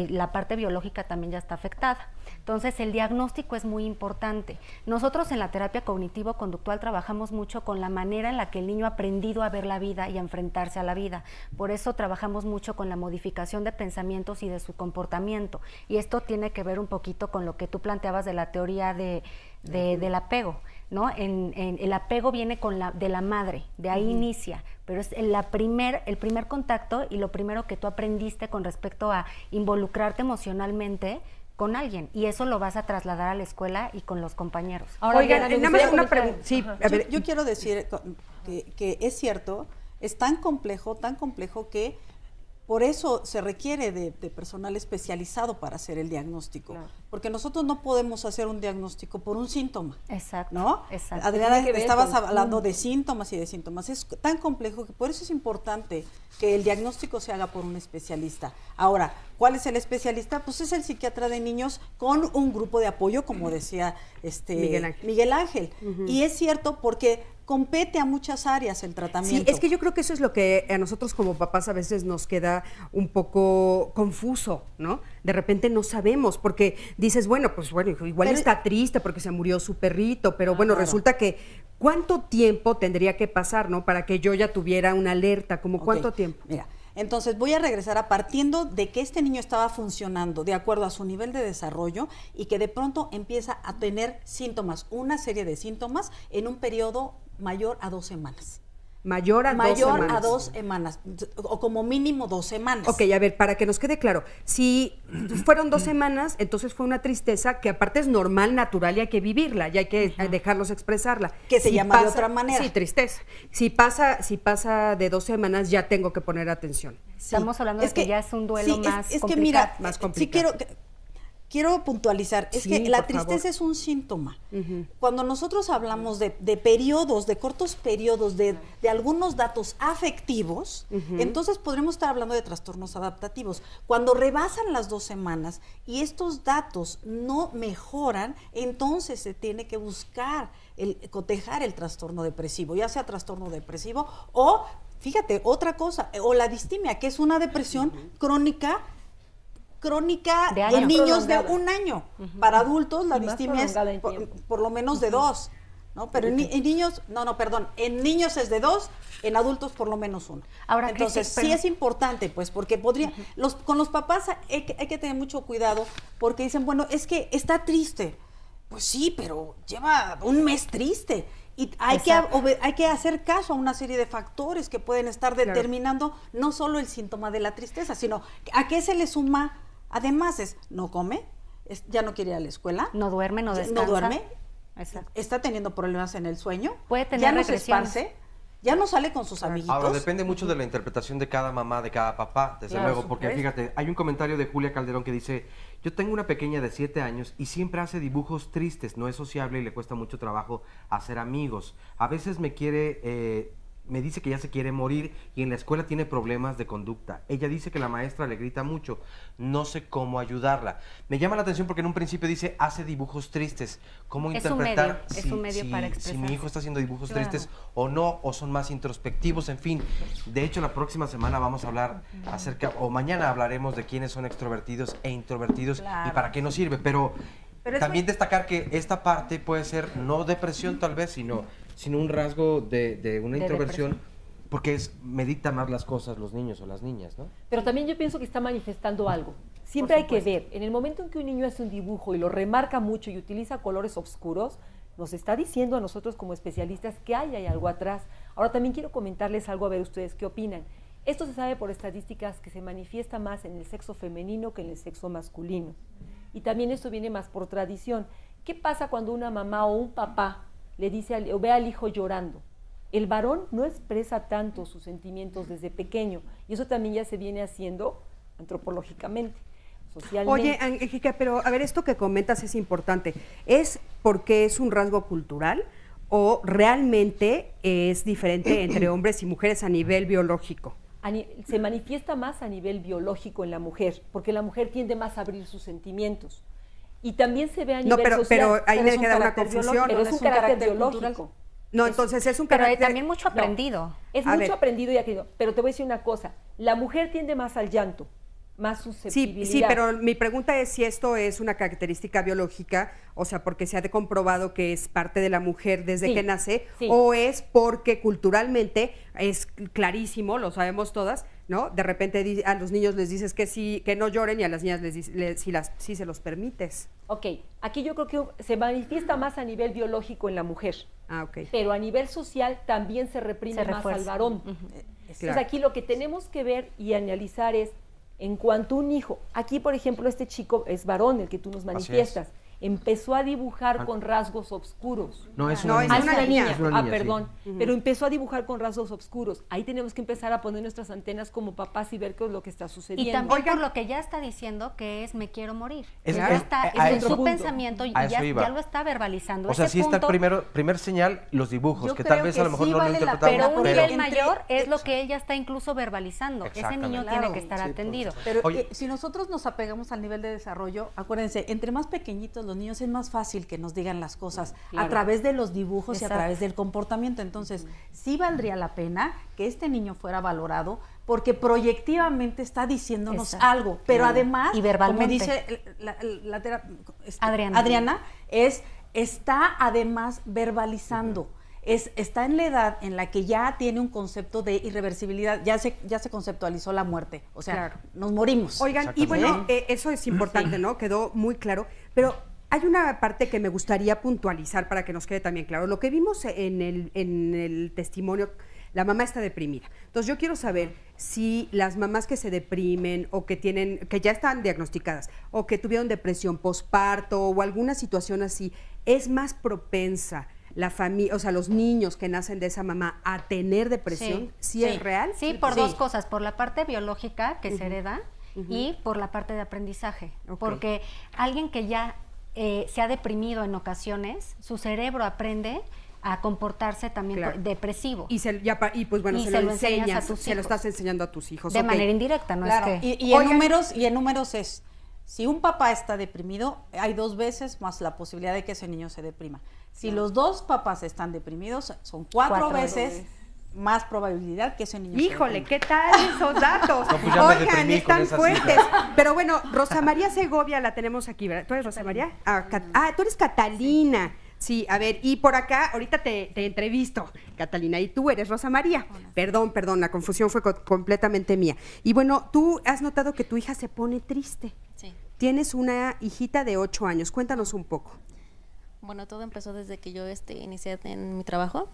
la parte biológica también ya está afectada. Entonces, el diagnóstico es muy importante. Nosotros en la terapia cognitivo-conductual trabajamos mucho con la manera en la que el niño ha aprendido a ver la vida y a enfrentarse a la vida. Por eso trabajamos mucho con la modificación de pensamientos y de su comportamiento. Y esto tiene que ver un poquito con lo que tú planteabas de la teoría del apego, ¿no? El apego viene de la madre, de ahí inicia, pero es el primer contacto y lo primero que tú aprendiste con respecto a involucrarte emocionalmente con alguien, y eso lo vas a trasladar a la escuela y con los compañeros. Ahora, oigan, nada más una pregunta. Sí, yo quiero decir que es cierto, es tan complejo que por eso se requiere de personal especializado para hacer el diagnóstico, porque nosotros no podemos hacer un diagnóstico por un síntoma. Exacto. ¿No? Exacto. Adriana, estabas hablando de síntomas y de síntomas. Es tan complejo que por eso es importante que el diagnóstico se haga por un especialista. Ahora, ¿cuál es el especialista? Pues es el psiquiatra de niños con un grupo de apoyo, como decía Miguel Ángel. Y es cierto porque compete a muchas áreas el tratamiento. Sí, es que yo creo que eso es lo que a nosotros como papás a veces nos queda un poco confuso, ¿no? De repente no sabemos, porque dices, bueno, igual está triste porque se murió su perrito, pero bueno, resulta que ¿cuánto tiempo tendría que pasar, ¿no? Para que yo ya tuviera una alerta, ¿como cuánto tiempo? Mira, Entonces voy a regresar a partiendo de que este niño estaba funcionando de acuerdo a su nivel de desarrollo y que de pronto empieza a tener síntomas, una serie de síntomas en un periodo mayor a 2 semanas. Mayor a 2 semanas, o como mínimo 2 semanas. Ok, a ver, para que nos quede claro, si fueron 2 semanas, entonces fue una tristeza que aparte es normal, natural y hay que vivirla, y hay que dejarlos expresarla. Que se llama de otra manera. Sí, tristeza. Si pasa de 2 semanas, ya tengo que poner atención. Estamos hablando de que ya es un duelo más es complicado. que mira, más complicado. sí quiero puntualizar, es Sí, que la por tristeza favor. es un síntoma. Cuando nosotros hablamos de periodos, de cortos periodos, de algunos datos afectivos, entonces podremos estar hablando de trastornos adaptativos. Cuando rebasan las 2 semanas y estos datos no mejoran, entonces se tiene que buscar cotejar el trastorno depresivo, ya sea trastorno depresivo o, fíjate, otra cosa, o la distimia, que es una depresión crónica en niños de 1 año. Para adultos la distimia es por lo menos de 2, ¿no? Pero en niños, en niños es de 2, en adultos por lo menos 1. Ahora, entonces sí es importante, pues, porque con los papás hay que tener mucho cuidado, porque dicen, bueno, es que está triste. Pues sí, pero lleva 1 mes triste. Y hay que hacer caso a una serie de factores que pueden estar determinando no solo el síntoma de la tristeza, sino a qué se le suma. Además no come, ya no quiere ir a la escuela. No duerme, no descansa. No duerme. Exacto. Está teniendo problemas en el sueño. Puede tener ya no regresiones. se esparce. Ya no sale con sus amiguitos. Ahora, depende mucho de la interpretación de cada mamá, de cada papá, desde luego, porque fíjate, hay un comentario de Julia Calderón que dice, yo tengo una pequeña de 7 años y siempre hace dibujos tristes, no es sociable y le cuesta mucho trabajo hacer amigos. A veces me dice que ya se quiere morir y en la escuela tiene problemas de conducta. Ella dice que la maestra le grita mucho, no sé cómo ayudarla. Me llama la atención porque en un principio dice, hace dibujos tristes. ¿Cómo interpretar es un medio para si mi hijo está haciendo dibujos tristes o no, o son más introspectivos? En fin, de hecho la próxima semana vamos a hablar o mañana hablaremos de quiénes son extrovertidos e introvertidos y para qué nos sirve, pero también destacar que esta parte puede ser no depresión tal vez, sino un rasgo de una introversión, porque meditan más las cosas los niños o las niñas, ¿no? Pero también yo pienso que está manifestando algo. Siempre hay que ver, en el momento en que un niño hace un dibujo y lo remarca mucho y utiliza colores oscuros, nos está diciendo a nosotros como especialistas que hay algo atrás. Ahora también quiero comentarles algo, a ver ustedes qué opinan. Esto se sabe por estadísticas que se manifiesta más en el sexo femenino que en el sexo masculino. Y también esto viene más por tradición. ¿Qué pasa cuando una mamá o un papá le dice o ve al hijo llorando? El varón no expresa tanto sus sentimientos desde pequeño y eso también ya se viene haciendo antropológicamente, socialmente. Oye, Angélica, pero a ver, esto que comentas es importante. ¿Es porque es un rasgo cultural o realmente es diferente entre hombres y mujeres a nivel biológico? Se manifiesta más a nivel biológico en la mujer, porque la mujer tiende más a abrir sus sentimientos. Y también se ve a nivel social. Pero ahí me queda una confusión. Pero es un carácter biológico. No, entonces es un carácter... Pero también mucho aprendido. Es mucho aprendido y adquirido. Pero te voy a decir una cosa, la mujer tiende más al llanto, más susceptibilidad. Sí, pero mi pregunta es si esto es una característica biológica, o sea, porque se ha comprobado que es parte de la mujer desde que nace, o es porque culturalmente es clarísimo, lo sabemos todas, ¿no? De repente a los niños les dices que sí, que no lloren y a las niñas les dices sí se los permites. Ok, aquí yo creo que se manifiesta más a nivel biológico en la mujer. Ah, ok. Pero a nivel social también se reprime más al varón. Entonces aquí lo que tenemos que ver y analizar es, en cuanto a un hijo, aquí por ejemplo este chico es varón, el que tú nos manifiestas, empezó a dibujar con rasgos oscuros. No, es una niña. Es una niña, perdón. Sí. Pero empezó a dibujar con rasgos oscuros. Ahí tenemos que empezar a poner nuestras antenas como papás y ver qué es lo que está sucediendo. Y también por lo que ya está diciendo que es me quiero morir. Es en su pensamiento y ya lo está verbalizando. O sea, sí está el primer señal, los dibujos, que tal vez a lo mejor no lo interpretamos. Pero un nivel mayor es lo que él ya está incluso verbalizando. Ese niño tiene que estar atendido. Pero si nosotros nos apegamos al nivel de desarrollo, acuérdense, entre más pequeñitos los niños es más fácil que nos digan las cosas a través de los dibujos y a través del comportamiento. Entonces, sí valdría la pena que este niño fuera valorado porque proyectivamente está diciéndonos algo, pero además, y verbalmente, como dice Adriana, está además verbalizando. está en la edad en la que ya tiene un concepto de irreversibilidad, ya se conceptualizó la muerte, o sea, nos morimos. Oigan, y bueno, eso es importante, ¿no? Quedó muy claro, pero hay una parte que me gustaría puntualizar para que nos quede también claro. Lo que vimos en el testimonio, la mamá está deprimida. Entonces yo quiero saber si las mamás que se deprimen o que ya están diagnosticadas o que tuvieron depresión posparto o alguna situación así, es más propensa la familia, o sea, los niños que nacen de esa mamá a tener depresión. ¿Sí es real? Sí, por dos cosas, por la parte biológica que se hereda y por la parte de aprendizaje. Porque alguien que ya se ha deprimido en ocasiones, su cerebro aprende a comportarse también depresivo. Pues bueno, se lo enseñas, a tus se lo estás enseñando a tus hijos. De manera indirecta, ¿no? Claro, es que... y en números es, si un papá está deprimido, hay 2 veces más la posibilidad de que ese niño se deprima. Si los 2 papás están deprimidos, son 4 veces más probabilidad que ese niño Híjole, se ¿qué tal esos datos? No, pues ya Oigan, están fuertes. Pero bueno, Rosa María Segovia la tenemos aquí, ¿verdad? ¿Tú eres Rosa María? Tú eres Catalina. Sí, a ver, y por acá, ahorita te entrevisto, Catalina, y tú eres Rosa María. Perdón, la confusión fue completamente mía. Y bueno, tú has notado que tu hija se pone triste. Sí. Tienes una hijita de 8 años, cuéntanos un poco. Bueno, todo empezó desde que yo inicié en mi trabajo.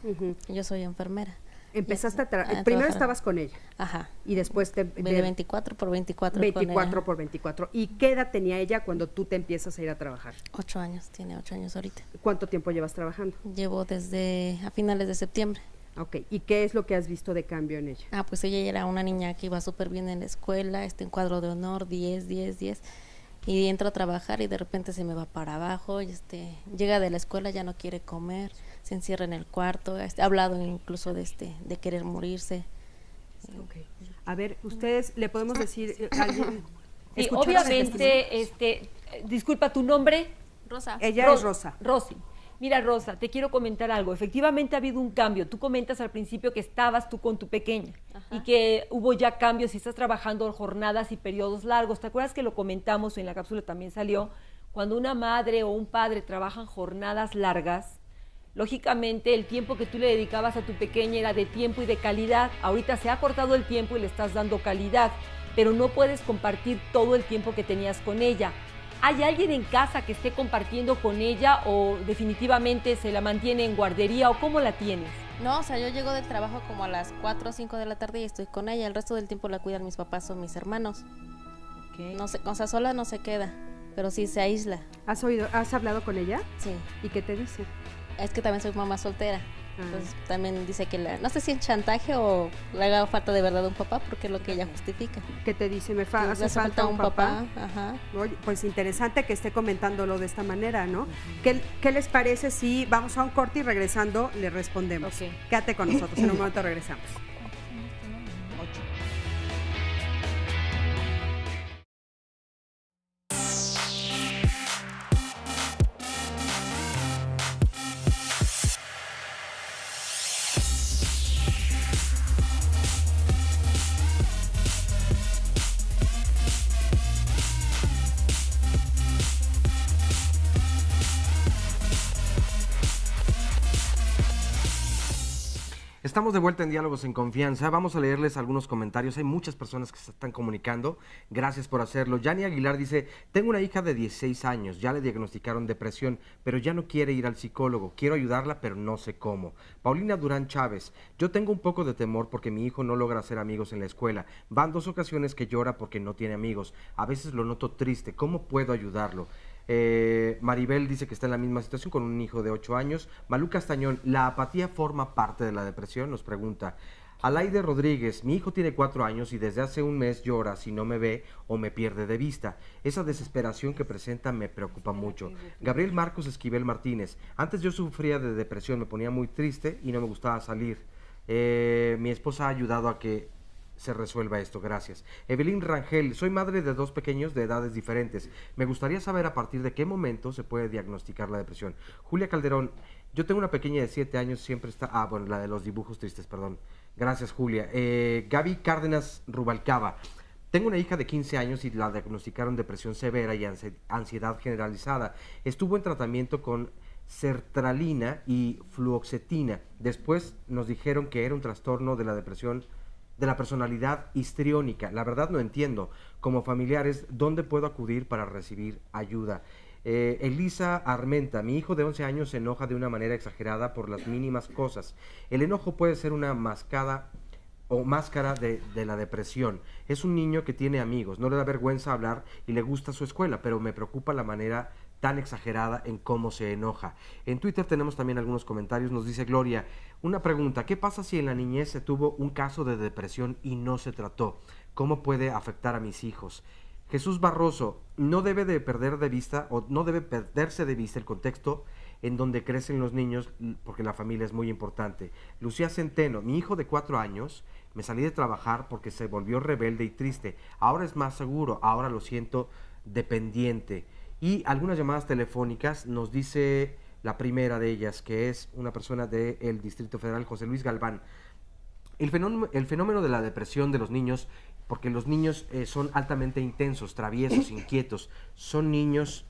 Yo soy enfermera. Empezaste primero estabas con ella. Ajá. Y después de 24 por 24. 24 por 24. ¿Y qué edad tenía ella cuando tú te empiezas a ir a trabajar? 8 años, tiene 8 años ahorita. ¿Cuánto tiempo llevas trabajando? Llevo desde a finales de septiembre. Ok, ¿y qué es lo que has visto de cambio en ella? Pues ella era una niña que iba súper bien en la escuela, en cuadro de honor, 10. Y entro a trabajar y de repente se me va para abajo, y llega de la escuela, ya no quiere comer, se encierra en el cuarto, ha hablado incluso de querer morirse. Okay. A ver, ustedes le podemos decir alguien. Sí, obviamente, disculpa, ¿tu nombre? Rosa. Ella es Rosa. Rosy. Mira, Rosa, te quiero comentar algo. Efectivamente ha habido un cambio. Tú comentas al principio que estabas tú con tu pequeña y que hubo ya cambios y estás trabajando jornadas y periodos largos. ¿Te acuerdas que lo comentamos en la cápsula también salió? Cuando una madre o un padre trabajan jornadas largas, lógicamente el tiempo que tú le dedicabas a tu pequeña era de tiempo y de calidad. Ahorita se ha cortado el tiempo y le estás dando calidad, pero no puedes compartir todo el tiempo que tenías con ella. ¿Hay alguien en casa que esté compartiendo con ella o definitivamente se la mantiene en guardería o cómo la tienes? No, yo llego del trabajo como a las 4 o 5 de la tarde y estoy con ella. El resto del tiempo la cuidan mis papás o mis hermanos. Okay. No sé, sola no se queda, pero sí se aísla. ¿Has hablado con ella? Sí. ¿Y qué te dice? Es que también soy mamá soltera. Entonces también dice que no sé si es chantaje o le haga falta de verdad un papá, porque es lo que ella justifica. ¿Qué te dice? Hace falta un papá. Ajá. Oye, pues interesante que esté comentándolo de esta manera, ¿no? ¿Qué les parece si vamos a un corte y regresando le respondemos? Quédate con nosotros, en un momento regresamos. Estamos de vuelta en Diálogos en Confianza. Vamos a leerles algunos comentarios. Hay muchas personas que se están comunicando. Gracias por hacerlo. Yani Aguilar dice, tengo una hija de 16 años, ya le diagnosticaron depresión, pero ya no quiere ir al psicólogo. Quiero ayudarla, pero no sé cómo. Paulina Durán Chávez, yo tengo un poco de temor porque mi hijo no logra hacer amigos en la escuela. Van 2 ocasiones que llora porque no tiene amigos. A veces lo noto triste. ¿Cómo puedo ayudarlo? Maribel dice que está en la misma situación con un hijo de 8 años. Malú Castañón, ¿la apatía forma parte de la depresión? Nos pregunta. Alaide Rodríguez, mi hijo tiene 4 años y desde hace un mes llora si no me ve o me pierde de vista. Esa desesperación que presenta me preocupa mucho. Gabriel Marcos Esquivel Martínez, antes yo sufría de depresión, me ponía muy triste y no me gustaba salir. Mi esposa ha ayudado a que se resuelva esto, gracias. Evelyn Rangel, soy madre de 2 pequeños de edades diferentes. Me gustaría saber a partir de qué momento se puede diagnosticar la depresión. Julia Calderón, yo tengo una pequeña de 7 años, siempre está... bueno, la de los dibujos tristes, perdón. Gracias, Julia. Gaby Cárdenas Rubalcaba, tengo una hija de 15 años y la diagnosticaron depresión severa y ansiedad generalizada. Estuvo en tratamiento con sertralina y fluoxetina. Después nos dijeron que era un trastorno de la depresión de la personalidad histriónica. La verdad no entiendo. Como familiares, ¿dónde puedo acudir para recibir ayuda? Elisa Armenta, mi hijo de 11 años se enoja de una manera exagerada por las mínimas cosas. El enojo puede ser una máscara de la depresión. Es un niño que tiene amigos, no le da vergüenza hablar y le gusta su escuela, pero me preocupa la manera tan exagerada en cómo se enoja. En Twitter tenemos también algunos comentarios. Nos dice Gloria, una pregunta: ¿qué pasa si en la niñez se tuvo un caso de depresión y no se trató? ¿Cómo puede afectar a mis hijos? Jesús Barroso, no debe perderse de vista el contexto en donde crecen los niños, porque la familia es muy importante. Lucía Centeno, mi hijo de 4 años, me salí de trabajar porque se volvió rebelde y triste. Ahora es más seguro, ahora lo siento dependiente. Y algunas llamadas telefónicas, nos dice la primera de ellas, que es una persona del Distrito Federal, José Luis Galván. El fenómeno de la depresión de los niños, porque los niños son altamente intensos, traviesos, inquietos, son niños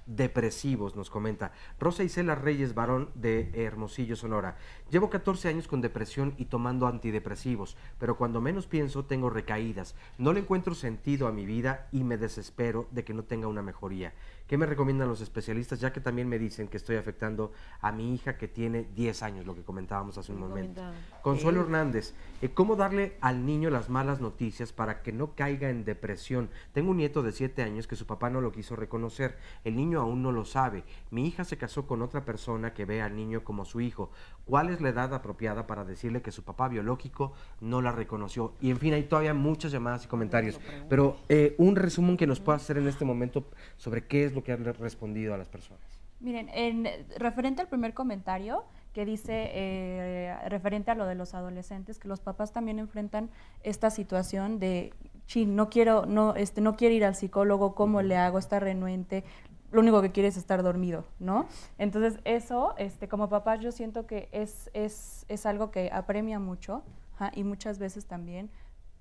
depresivos, nos comenta Rosa Isela Reyes Barón de Hermosillo, Sonora. Llevo 14 años con depresión y tomando antidepresivos, pero cuando menos pienso tengo recaídas. No le encuentro sentido a mi vida y me desespero de que no tenga una mejoría. ¿Qué me recomiendan los especialistas? Ya que también me dicen que estoy afectando a mi hija que tiene 10 años, lo que comentábamos hace un momento. Consuelo Hernández, ¿cómo darle al niño las malas noticias para que no caiga en depresión? Tengo un nieto de 7 años que su papá no lo quiso reconocer. El niño aún no lo sabe. Mi hija se casó con otra persona que ve al niño como su hijo. ¿Cuál es la edad apropiada para decirle que su papá biológico no la reconoció? Y en fin, hay todavía muchas llamadas y comentarios, pero un resumen que nos pueda hacer en este momento sobre qué es lo que han respondido a las personas. Miren, referente al primer comentario que dice, referente a lo de los adolescentes, que los papás también enfrentan esta situación de, no quiero ir al psicólogo, ¿cómo le hago? Está renuente, lo único que quiere es estar dormido, ¿no? Entonces eso, como papás, yo siento que es algo que apremia mucho, y muchas veces también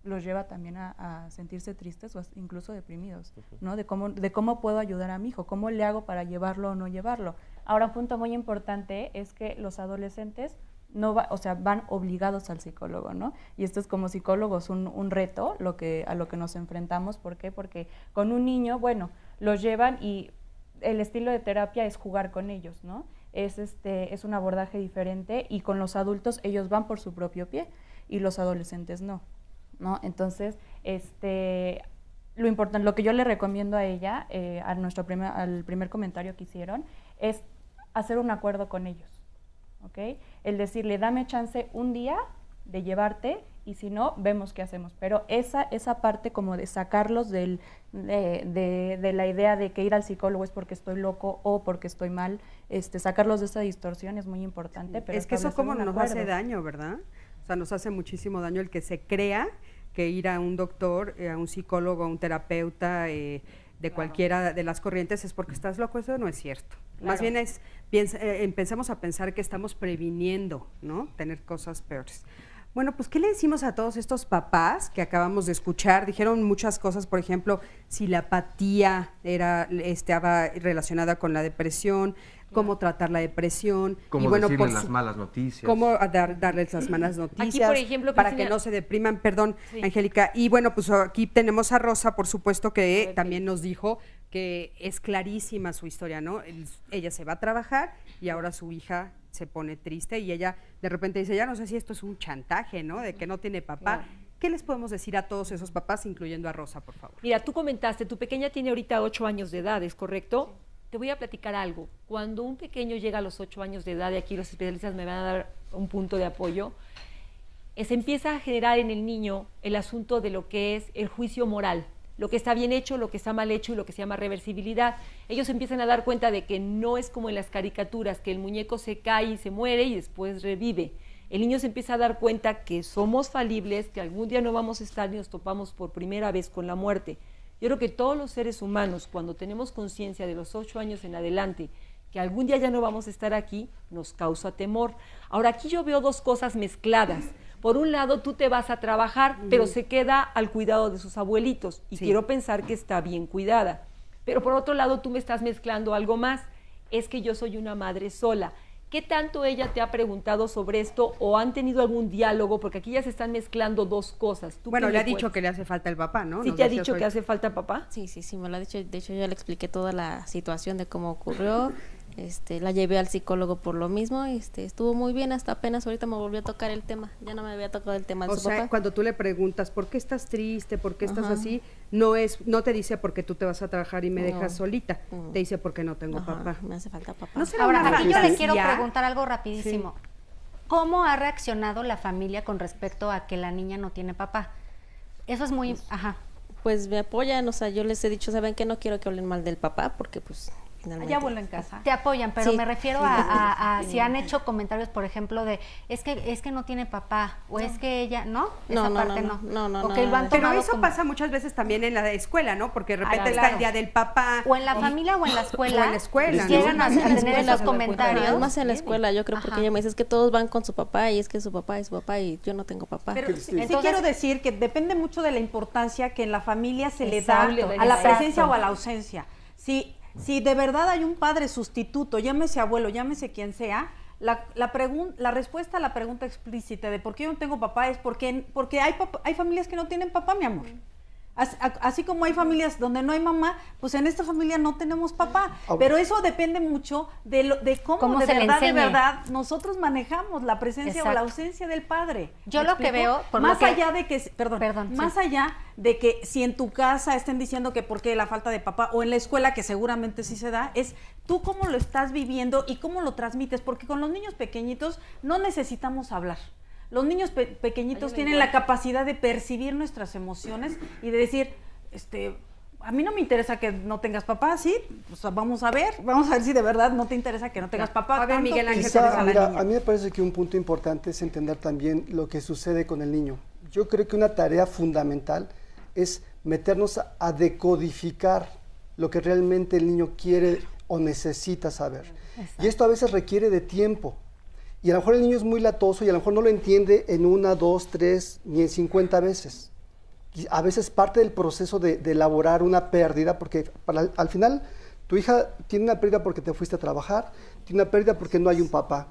los lleva también a sentirse tristes o incluso deprimidos, ¿no? De cómo puedo ayudar a mi hijo, cómo le hago para llevarlo o no llevarlo. Ahora, un punto muy importante es que los adolescentes van obligados al psicólogo, ¿no? Y esto es como psicólogos un reto a lo que nos enfrentamos. ¿Por qué? Porque con un niño, bueno, los llevan y el estilo de terapia es jugar con ellos, ¿no? Es un abordaje diferente, y con los adultos ellos van por su propio pie y los adolescentes no. Entonces, lo que yo le recomiendo a ella, al primer comentario que hicieron, es hacer un acuerdo con ellos, ¿ok? El decirle, dame chance un día de llevarte, y si no, vemos qué hacemos. Pero esa parte como de sacarlos de la idea de que ir al psicólogo es porque estoy loco o porque estoy mal, sacarlos de esa distorsión es muy importante. Pero es que eso como nos hace daño, ¿verdad? O sea, nos hace muchísimo daño el que se crea que ir a un doctor, a un psicólogo, a un terapeuta, de cualquiera de las corrientes es porque estás loco. Eso no es cierto. Claro. Más bien empecemos a pensar que estamos previniendo, ¿no? Tener cosas peores. Bueno, pues, ¿qué le decimos a todos estos papás que acabamos de escuchar? Dijeron muchas cosas, por ejemplo, si la apatía estaba relacionada con la depresión, cómo tratar la depresión. Cómo decirles las malas noticias. Cómo darles las malas noticias. Aquí, por ejemplo, para que no se depriman. Perdón, sí. Angélica. Y bueno, pues aquí tenemos a Rosa, por supuesto, que también nos dijo que es clarísima su historia, ¿no? Ella se va a trabajar y ahora su hija se pone triste y ella de repente dice, ya no sé si esto es un chantaje, ¿no? De que no tiene papá. Claro. ¿Qué les podemos decir a todos esos papás, incluyendo a Rosa, por favor? Mira, tú comentaste, tu pequeña tiene ahorita 8 años de edad, ¿es correcto? Sí. Te voy a platicar algo. Cuando un pequeño llega a los 8 años de edad, y aquí los especialistas me van a dar un punto de apoyo, se empieza a generar en el niño el asunto de lo que es el juicio moral, lo que está bien hecho, lo que está mal hecho y lo que se llama reversibilidad. Ellos empiezan a dar cuenta de que no es como en las caricaturas, que el muñeco se cae y se muere y después revive. El niño se empieza a dar cuenta que somos falibles, que algún día no vamos a estar y nos topamos por primera vez con la muerte. Yo creo que todos los seres humanos, cuando tenemos conciencia de los 8 años en adelante, que algún día ya no vamos a estar aquí, nos causa temor. Ahora, aquí yo veo dos cosas mezcladas. Por un lado, tú te vas a trabajar, pero se queda al cuidado de sus abuelitos, y quiero pensar que está bien cuidada. Pero por otro lado, tú me estás mezclando algo más. es que yo soy una madre sola. ¿Qué tanto ella te ha preguntado sobre esto o han tenido algún diálogo? Porque aquí ya se están mezclando dos cosas. Bueno, le ha dicho que le hace falta el papá, ¿no? ¿Sí te ha dicho que hace falta papá? Sí, me lo ha dicho. De hecho, yo le expliqué toda la situación de cómo ocurrió. La llevé al psicólogo por lo mismo. Estuvo muy bien, hasta apenas ahorita me volvió a tocar el tema. Ya no me había tocado el tema de su papá. Cuando tú le preguntas, ¿por qué estás triste? ¿Por qué estás así? No te dice porque tú te vas a trabajar y me dejas solita. Te dice porque no tengo papá. Me hace falta papá. ¿No será Ahora, una aquí yo le fantasía? quiero preguntar algo rapidísimo. Sí. ¿Cómo ha reaccionado la familia con respecto a que la niña no tiene papá? Eso es muy... Pues me apoyan, o sea, yo les he dicho, ¿saben qué? No quiero que hablen mal del papá porque pues... Allá vuelvo en casa. Te apoyan, pero me refiero a si han hecho comentarios, por ejemplo, de es que no tiene papá o es que ella, ¿no? Esa parte no. Pero eso pasa muchas veces también en la escuela, ¿no? Porque de repente está el día del papá. O en la familia o en la escuela. O en la escuela. Llegan a tener esos comentarios. Más en la escuela, yo creo, porque ella me dice es que todos van con su papá y es que su papá es su papá y yo no tengo papá. Pero sí quiero decir que depende mucho de la importancia que en la familia se le da a la presencia o a la ausencia. Si de verdad hay un padre sustituto, llámese abuelo, llámese quien sea, la respuesta a la pregunta explícita de por qué yo no tengo papá es porque hay familias que no tienen papá, mi amor. Así como hay familias donde no hay mamá, pues en esta familia no tenemos papá. Pero eso depende mucho de cómo de verdad nosotros manejamos la presencia o la ausencia del padre. Yo lo que veo, más allá de que, más allá de que si en tu casa estén diciendo que por qué la falta de papá o en la escuela, que seguramente sí se da, es tú cómo lo estás viviendo y cómo lo transmites, porque con los niños pequeñitos no necesitamos hablar. Los niños pequeñitos tienen la capacidad de percibir nuestras emociones y de decir, a mí no me interesa que no tengas papá, ¿sí? Pues vamos a ver si de verdad no te interesa que no tengas papá. A ver, Miguel Ángel, a mí me parece que un punto importante es entender también lo que sucede con el niño. Yo creo que una tarea fundamental es meternos a decodificar lo que realmente el niño quiere o necesita saber. Exacto. Y esto a veces requiere de tiempo. Y a lo mejor el niño es muy latoso y a lo mejor no lo entiende en 1, 2, 3, ni en 50 veces. Y a veces parte del proceso de elaborar una pérdida, porque al final tu hija tiene una pérdida porque te fuiste a trabajar, tiene una pérdida porque no hay un papá.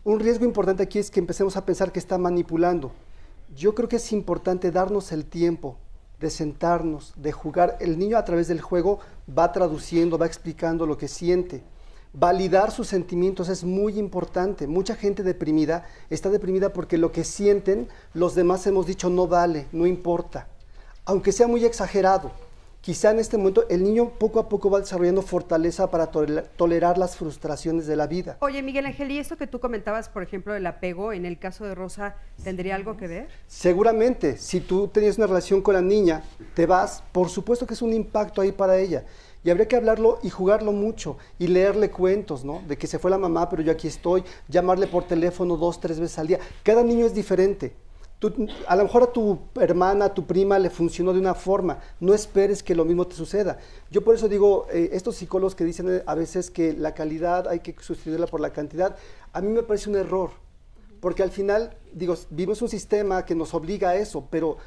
Un riesgo importante aquí es que empecemos a pensar que está manipulando. Yo creo que es importante darnos el tiempo de sentarnos, de jugar. El niño a través del juego va traduciendo, va explicando lo que siente. Validar sus sentimientos es muy importante. Mucha gente deprimida está deprimida porque lo que sienten los demás hemos dicho no vale, no importa. Aunque sea muy exagerado, quizá en este momento el niño poco a poco va desarrollando fortaleza para tolerar las frustraciones de la vida. Oye, Miguel Ángel, ¿y esto que tú comentabas, por ejemplo, del apego, en el caso de Rosa, tendría algo que ver? Seguramente, si tú tenías una relación con la niña, te vas, por supuesto que es un impacto ahí para ella. Y habría que hablarlo y jugarlo mucho y leerle cuentos, ¿no? De que se fue la mamá, pero yo aquí estoy, llamarle por teléfono 2, 3 veces al día. Cada niño es diferente. A lo mejor a tu hermana, a tu prima le funcionó de una forma. No esperes que lo mismo te suceda. Yo por eso digo, estos psicólogos que dicen a veces que la calidad hay que sustituirla por la cantidad, a mí me parece un error. Porque al final, digo, vivimos un sistema que nos obliga a eso, pero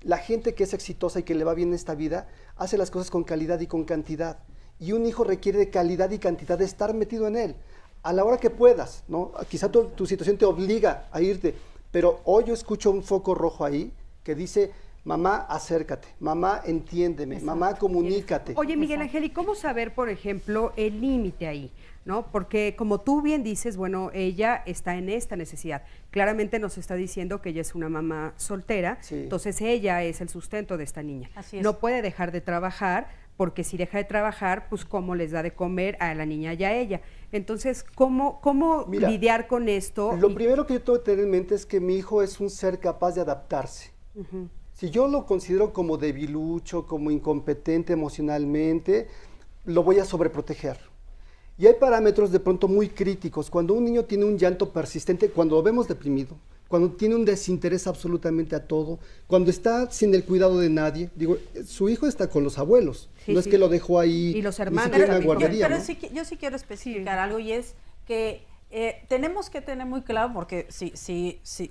la gente que es exitosa y que le va bien en esta vida, hace las cosas con calidad y con cantidad. Y un hijo requiere de calidad y cantidad de estar metido en él, a la hora que puedas, ¿no? Quizá tu situación te obliga a irte, pero hoy yo escucho un foco rojo ahí que dice, mamá, acércate, mamá, entiéndeme, mamá, comunícate. Oye, Miguel Ángel, ¿y cómo saber, por ejemplo, el límite ahí? ¿No? Porque como tú bien dices, bueno, ella está en esta necesidad. Claramente nos está diciendo que ella es una mamá soltera, entonces ella es el sustento de esta niña. Así es. No puede dejar de trabajar, porque si deja de trabajar, pues cómo les da de comer a la niña y a ella. Entonces, ¿cómo lidiar con esto? Lo primero que yo tengo que tener en mente es que mi hijo es un ser capaz de adaptarse. Si yo lo considero como debilucho, como incompetente emocionalmente, lo voy a sobreproteger. Y hay parámetros de pronto muy críticos. Cuando un niño tiene un llanto persistente, cuando lo vemos deprimido, cuando tiene un desinterés absolutamente a todo, cuando está sin el cuidado de nadie, digo, su hijo está con los abuelos, no es que lo dejó ahí, y los hermanos, ni siquiera en la guardería, pero ¿no? yo sí quiero especificar algo, y es que tenemos que tener muy claro, porque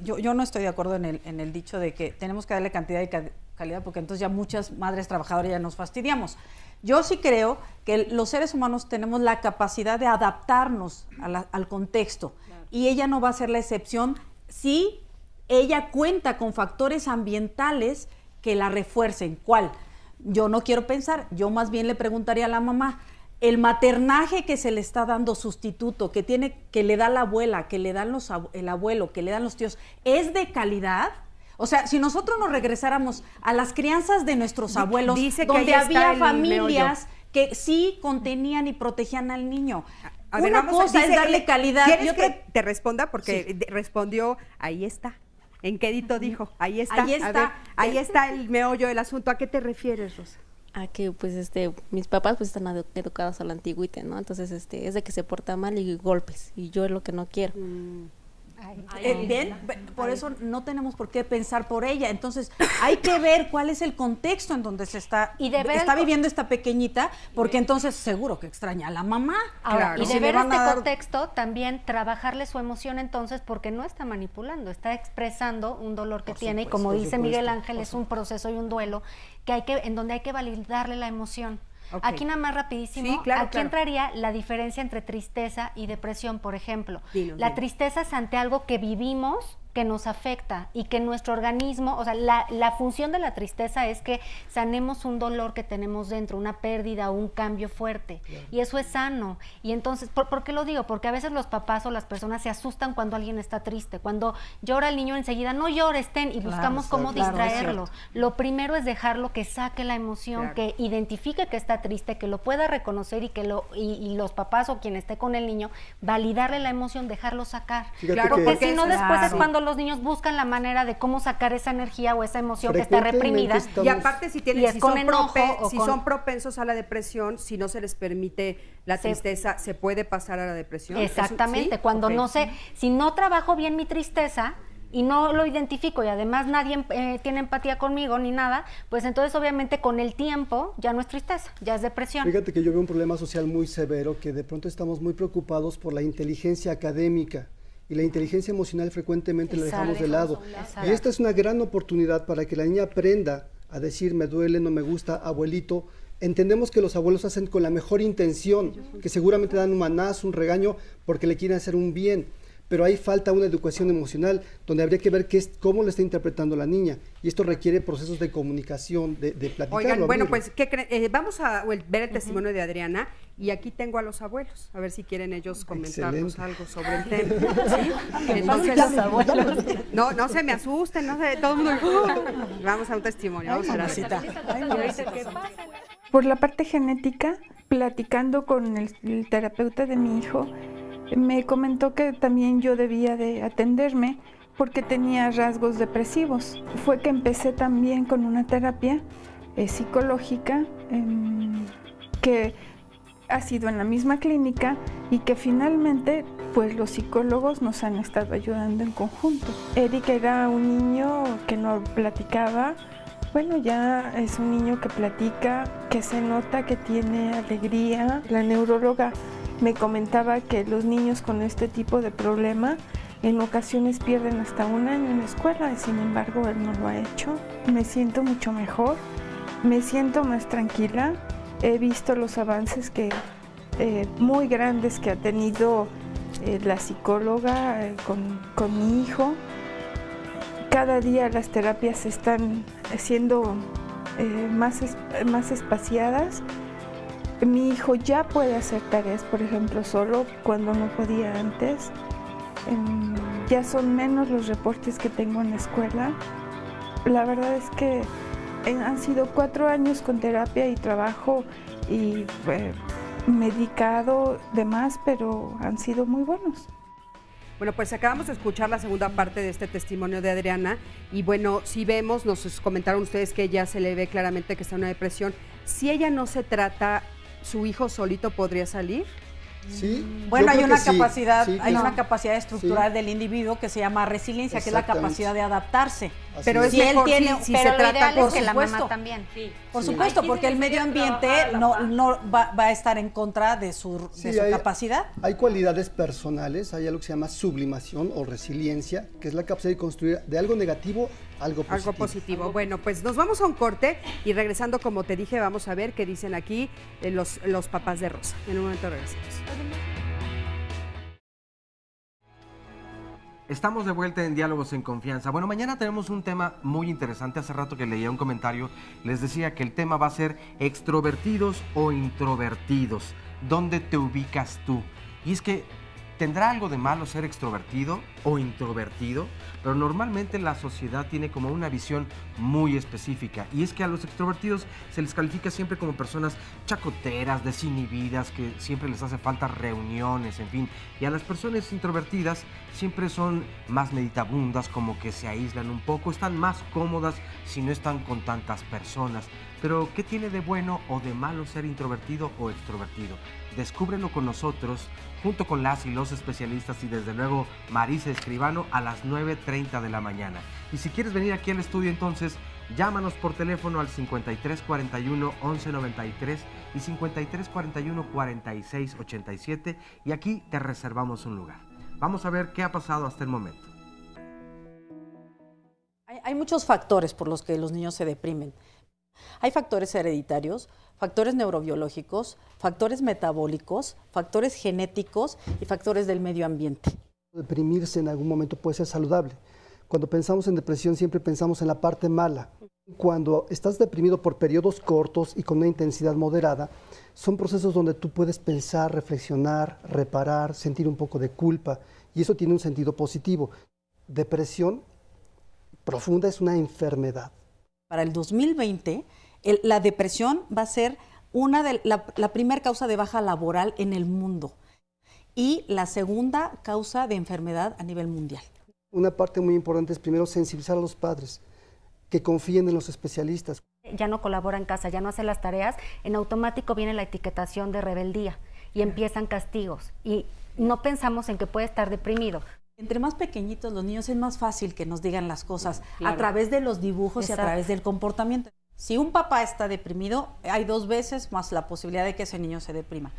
yo no estoy de acuerdo en el dicho de que tenemos que darle cantidad y calidad, porque entonces ya muchas madres trabajadoras ya nos fastidiamos. Yo sí creo que los seres humanos tenemos la capacidad de adaptarnos al contexto, y ella no va a ser la excepción si ella cuenta con factores ambientales que la refuercen. ¿Cuál? Yo no quiero pensar, yo más bien le preguntaría a la mamá, el maternaje que se le está dando sustituto, que le da la abuela, que le dan el abuelo, que le dan los tíos, ¿es de calidad? O sea, si nosotros nos regresáramos a las crianzas de nuestros abuelos, donde había familias que sí contenían y protegían al niño. A ver, una cosa es darle calidad. ¿Quieres que te responda? Porque respondió, ahí está. ¿En qué dito dijo? Ahí está. Ahí está. A ver, ahí está el meollo del asunto. ¿A qué te refieres, Rosa? A que pues mis papás pues están educados a la antigüita, ¿no? Entonces es de que se porta mal y golpes, y yo es lo que no quiero. Bien, por eso no tenemos por qué pensar por ella. Entonces hay que ver cuál es el contexto en donde se está viviendo esta pequeñita, porque entonces seguro que extraña a la mamá. Ahora, y de ver este contexto, también trabajarle su emoción entonces, porque no está manipulando, está expresando un dolor que tiene, y como dice Miguel Ángel, es un proceso y un duelo en donde hay que validarle la emoción. Okay. Aquí nada más rapidísimo, aquí entraría la diferencia entre tristeza y depresión, por ejemplo. La tristeza es ante algo que vivimos, que nos afecta, y que nuestro organismo, o sea, la función de la tristeza es que sanemos un dolor que tenemos dentro, una pérdida o un cambio fuerte, y eso es sano. Y entonces, ¿por qué lo digo? Porque a veces los papás o las personas se asustan cuando alguien está triste, cuando llora el niño enseguida, no llores, y buscamos cómo distraerlo. Lo primero es dejarlo que saque la emoción, que identifique que está triste, que lo pueda reconocer, y que y los papás o quien esté con el niño, validarle la emoción, dejarlo sacar. Porque si no, después es cuando los niños buscan la manera de cómo sacar esa energía o esa emoción que está reprimida. Y aparte, si son propensos a la depresión, si no se les permite la tristeza, ¿se puede pasar a la depresión? Exactamente, cuando si no trabajo bien mi tristeza y no lo identifico, y además nadie tiene empatía conmigo ni nada, pues entonces obviamente con el tiempo ya no es tristeza, ya es depresión. Fíjate que yo veo un problema social muy severo, que de pronto estamos muy preocupados por la inteligencia académica, y la inteligencia emocional frecuentemente la dejamos de lado. Y esta es una gran oportunidad para que la niña aprenda a decir, me duele, no me gusta, abuelito. Entendemos que los abuelos hacen con la mejor intención, que seguramente dan un manazo, un regaño, porque le quieren hacer un bien. Pero ahí falta una educación emocional, donde habría que ver cómo lo está interpretando la niña. Y esto requiere procesos de comunicación, de platicarlo. Oigan, bueno, pues vamos a ver el testimonio de Adriana, y aquí tengo a los abuelos, a ver si quieren ellos comentarnos algo sobre el tema. ¿Sí? Entonces, los abuelos. No se me asusten, no sé, todo el mundo. Vamos a un testimonio, vamos a la cita. Por la parte genética, platicando con el terapeuta de mi hijo, me comentó que también yo debía de atenderme porque tenía rasgos depresivos. Fue que empecé también con una terapia psicológica que ha sido en la misma clínica, y que finalmente pues los psicólogos nos han estado ayudando en conjunto. Eric era un niño que no platicaba. Bueno, ya es un niño que platica, que se nota que tiene alegría. La neuróloga me comentaba que los niños con este tipo de problema en ocasiones pierden hasta un año en la escuela, y sin embargo él no lo ha hecho. Me siento mucho mejor, me siento más tranquila. He visto los avances muy grandes que ha tenido la psicóloga con mi hijo. Cada día las terapias están siendo más espaciadas. Mi hijo ya puede hacer tareas, por ejemplo, solo, cuando no podía antes. Ya son menos los reportes que tengo en la escuela. La verdad es que han sido 4 años con terapia y trabajo y medicado, demás, pero han sido muy buenos. Bueno, pues acabamos de escuchar la segunda parte de este testimonio de Adriana, y bueno, si vemos, nos comentaron ustedes que ella se le ve claramente que está en una depresión. Si ella no se trata, ¿su hijo solito podría salir? Sí, bueno, hay una sí, capacidad, sí, hay una capacidad estructural del individuo que se llama resiliencia, que es la capacidad de adaptarse. Pero es mejor si pero se lo trata ideal es por que la supuesto. mamá también. Por supuesto, porque el medio ambiente no va a estar en contra de su capacidad. Hay cualidades personales, hay algo que se llama sublimación o resiliencia, que es la capacidad de construir de algo negativo algo positivo. Algo positivo. Bueno, pues nos vamos a un corte y regresando, como te dije, vamos a ver qué dicen aquí los papás de Rosa. En un momento regresamos. Estamos de vuelta en Diálogos en Confianza. Bueno, mañana tenemos un tema muy interesante. Hace rato que leía un comentario, les decía que el tema va a ser extrovertidos o introvertidos. ¿Dónde te ubicas tú? Y es que, ¿tendrá algo de malo ser extrovertido o introvertido? Pero normalmente la sociedad tiene como una visión muy específica, y es que a los extrovertidos se les califica siempre como personas chacoteras, desinhibidas, que siempre les hace falta reuniones, en fin. Y a las personas introvertidas siempre son más meditabundas, como que se aíslan un poco, están más cómodas si no están con tantas personas. Pero, ¿qué tiene de bueno o de malo ser introvertido o extrovertido? Descúbrelo con nosotros, junto con las y los especialistas y desde luego Marisa Escribano a las 9:30 de la mañana. Y si quieres venir aquí al estudio, entonces llámanos por teléfono al 5341-1193 y 5341-4687 y aquí te reservamos un lugar. Vamos a ver qué ha pasado hasta el momento. Hay muchos factores por los que los niños se deprimen. Hay factores hereditarios, factores neurobiológicos, factores metabólicos, factores genéticos y factores del medio ambiente. Deprimirse en algún momento puede ser saludable. Cuando pensamos en depresión siempre pensamos en la parte mala. Cuando estás deprimido por periodos cortos y con una intensidad moderada, son procesos donde tú puedes pensar, reflexionar, reparar, sentir un poco de culpa, y eso tiene un sentido positivo. Depresión profunda es una enfermedad. Para el 2020, la depresión va a ser la primera causa de baja laboral en el mundo y la segunda causa de enfermedad a nivel mundial. Una parte muy importante es primero sensibilizar a los padres, que confíen en los especialistas. Ya no colabora en casa, ya no hace las tareas, en automático viene la etiquetación de rebeldía y empiezan castigos y no pensamos en que puede estar deprimido. Entre más pequeñitos los niños es más fácil que nos digan las cosas a través de los dibujos. Exacto. Y a través del comportamiento. Si un papá está deprimido, hay 2 veces más la posibilidad de que ese niño se deprima.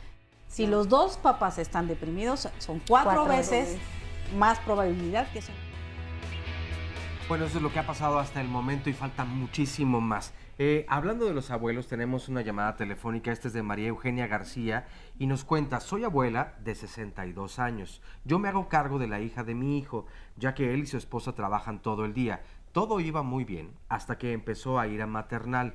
Si los 2 papás están deprimidos, son 4 veces más probabilidad que se... Bueno, eso es lo que ha pasado hasta el momento y falta muchísimo más. Hablando de los abuelos, tenemos una llamada telefónica. Esta es de María Eugenia García y nos cuenta: soy abuela de 62 años. Yo me hago cargo de la hija de mi hijo, ya que él y su esposa trabajan todo el día. Todo iba muy bien hasta que empezó a ir a maternal.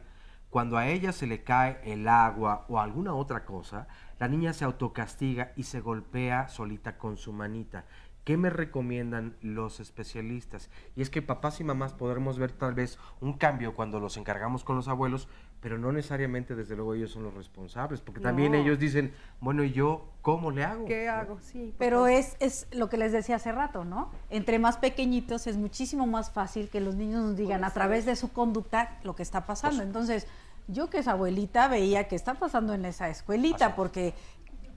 Cuando a ella se le cae el agua o alguna otra cosa, la niña se autocastiga y se golpea solita con su manita. ¿Qué me recomiendan los especialistas? Y es que papás y mamás podremos ver tal vez un cambio cuando los encargamos con los abuelos, pero no necesariamente, desde luego, ellos son los responsables, porque también ellos dicen, bueno, ¿y yo cómo le hago? ¿Qué hago? Sí. Pero es lo que les decía hace rato, ¿no? Entre más pequeñitos es muchísimo más fácil que los niños nos digan a través de su conducta lo que está pasando. Entonces, yo que es abuelita veía que está pasando en esa escuelita, porque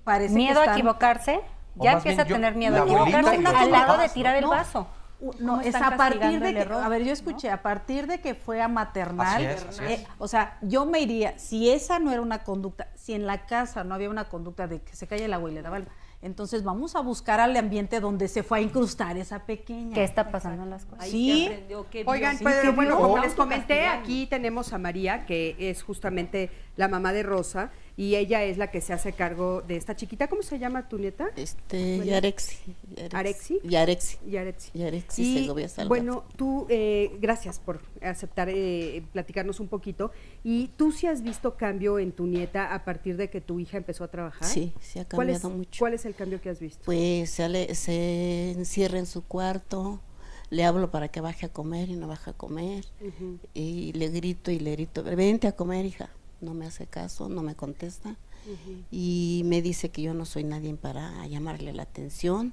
parece miedo que están... a equivocarse. Ya empieza a tener miedo a equivocarse al lado de tirar el vaso. No, es a partir de que, a ver, yo escuché, ¿no? A partir de que fue a maternal, así es. O sea, yo me iría, si esa no era una conducta, si en la casa no había una conducta de que se calle el agua y le daba el... Entonces vamos a buscar al ambiente donde se fue a incrustar esa pequeña. ¿Qué está pasando en las cosas? Sí. Oigan, pero bueno, como les comenté, aquí tenemos a María, que es justamente la mamá de Rosa, y ella es la que se hace cargo de esta chiquita. ¿Cómo se llama tu nieta? Yarexi. ¿Arexi? Yarexi. Y Segovia Salvat. bueno, tú, gracias por aceptar platicarnos un poquito. ¿Y tú sí has visto cambio en tu nieta a partir de que tu hija empezó a trabajar? Sí, ha cambiado mucho. ¿Cuál es el cambio que has visto? Pues se encierra en su cuarto, le hablo para que baje a comer y no baja a comer, y le grito, vente a comer, hija. No me hace caso, no me contesta, y me dice que yo no soy nadie para llamarle la atención,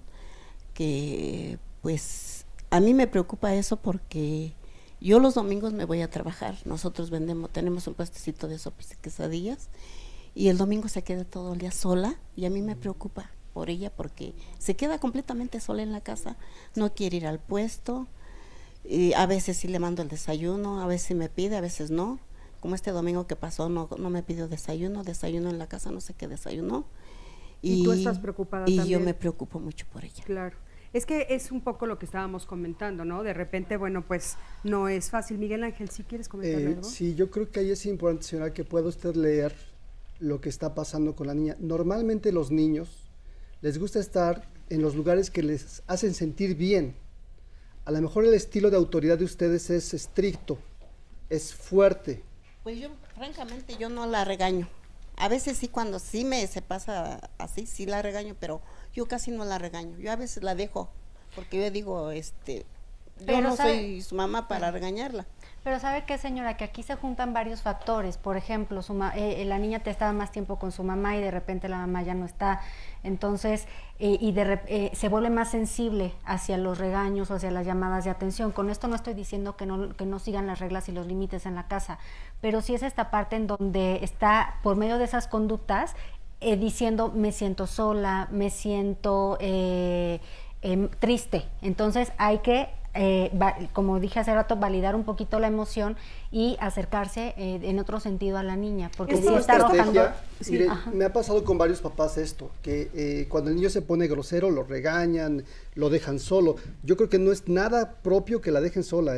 que pues a mí me preocupa eso porque yo los domingos me voy a trabajar. Nosotros tenemos un puestecito de sopas y quesadillas, y el domingo se queda todo el día sola y a mí me preocupa por ella porque se queda completamente sola en la casa, no quiere ir al puesto, y a veces sí le mando el desayuno, a veces sí me pide, a veces no, como este domingo que pasó no me pidió desayuno en la casa, no sé qué desayunó. ¿Y tú estás preocupada también? Y yo me preocupo mucho por ella. Claro. Es que es un poco lo que estábamos comentando, ¿no? De repente, bueno, pues no es fácil. Miguel Ángel, ¿sí quieres comentar algo? Sí, yo creo que ahí es importante, señora, que pueda usted leer lo que está pasando con la niña. Normalmente los niños les gusta estar en los lugares que les hacen sentir bien. A lo mejor el estilo de autoridad de ustedes es estricto, es fuerte. Pues yo, francamente, yo no la regaño. A veces sí, cuando sí se pasa así, sí la regaño, pero yo casi no la regaño. Yo a veces la dejo, porque yo digo, yo no soy su mamá para regañarla. Pero ¿sabe qué, señora? Que aquí se juntan varios factores. Por ejemplo, la niña te estaba más tiempo con su mamá y de repente la mamá ya no está. Entonces, se vuelve más sensible hacia los regaños o hacia las llamadas de atención. Con esto no estoy diciendo que no sigan las reglas y los límites en la casa, pero sí es esta parte en donde está, por medio de esas conductas, diciendo me siento sola, me siento triste. Entonces hay que, como dije hace rato, validar un poquito la emoción y acercarse en otro sentido a la niña, porque si está arrojando... Mire, me ha pasado con varios papás esto, que cuando el niño se pone grosero lo regañan, lo dejan solo. Yo creo que no es nada propio que la dejen sola,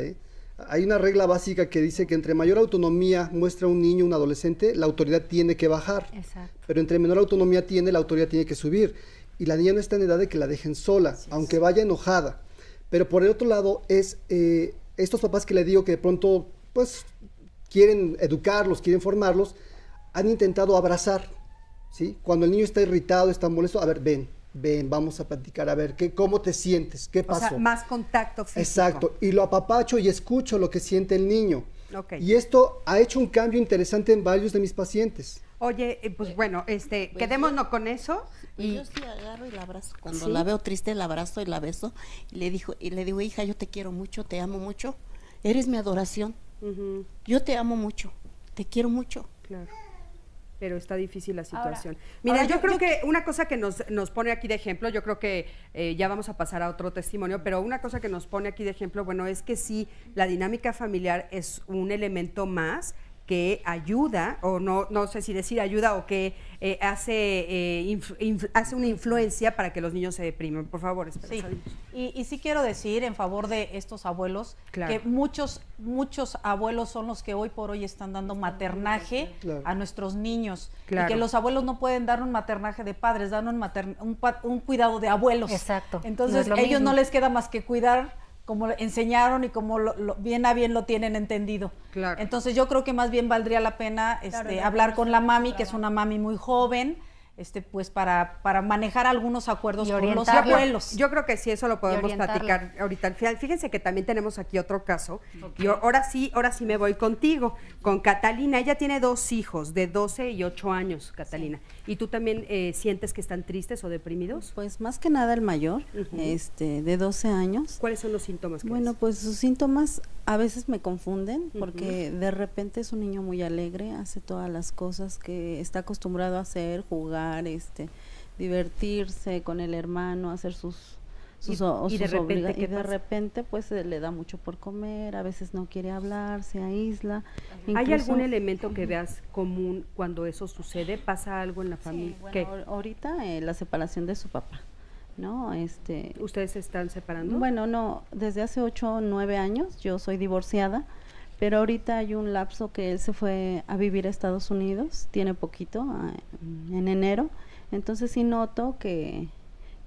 Hay una regla básica que dice que entre mayor autonomía muestra un niño, un adolescente, la autoridad tiene que bajar. Exacto. Pero entre menor autonomía tiene, la autoridad tiene que subir. Y la niña no está en edad de que la dejen sola, aunque vaya enojada. Pero por el otro lado es estos papás que le digo que de pronto pues quieren educarlos, quieren formarlos, han intentado abrazar, ¿sí? Cuando el niño está irritado, está molesto, a ver, ven, vamos a platicar, a ver, ¿cómo te sientes? ¿Qué pasó? O sea, más contacto físico. Exacto, y lo apapacho y escucho lo que siente el niño. Okay. Y esto ha hecho un cambio interesante en varios de mis pacientes. Oye, pues bueno, quedémonos con eso. Y yo sí agarro y la abrazo. Cuando la veo triste, la abrazo y la beso. Y le digo, hija, yo te quiero mucho, te amo mucho. Eres mi adoración. Yo te amo mucho, te quiero mucho. Claro. Pero está difícil la situación. Mira, yo creo que una cosa que nos pone aquí de ejemplo, yo creo que ya vamos a pasar a otro testimonio, pero una cosa que nos pone aquí de ejemplo, bueno, es que sí, la dinámica familiar es un elemento más que ayuda, o no sé si decir ayuda, o que hace una influencia para que los niños se deprimen. Por favor, Esperanza. Sí. Y sí quiero decir en favor de estos abuelos, que muchos abuelos son los que hoy por hoy están dando maternaje a nuestros niños. Y que los abuelos no pueden dar un maternaje de padres, dan un cuidado de abuelos. Exacto. Entonces ellos no les queda más que cuidar como enseñaron y como bien a bien lo tienen entendido. Claro. Entonces yo creo que más bien valdría la pena hablar con la mami, que es una mami muy joven, pues para manejar algunos acuerdos con los abuelos. Yo creo que sí, eso lo podemos platicar ahorita al final. Fíjense que también tenemos aquí otro caso. Okay. Yo ahora sí me voy contigo, con Catalina. Ella tiene 2 hijos de 12 y 8 años, Catalina. Sí. ¿Y tú también sientes que están tristes o deprimidos? Pues más que nada el mayor, de 12 años. ¿Cuáles son los síntomas? Bueno, pues sus síntomas a veces me confunden, porque de repente es un niño muy alegre, hace todas las cosas que está acostumbrado a hacer, jugar, divertirse con el hermano, hacer sus obligaciones, y de repente pues le da mucho por comer, a veces no quiere hablar, se aísla. ¿Hay algún elemento que veas común cuando eso sucede? ¿Pasa algo en la familia? Sí, bueno, ahorita la separación de su papá, ¿no? ¿Ustedes se están separando? Bueno, no, desde hace 8 o 9 años, yo soy divorciada, pero ahorita hay un lapso que él se fue a vivir a Estados Unidos, tiene poquito, en enero, entonces sí noto que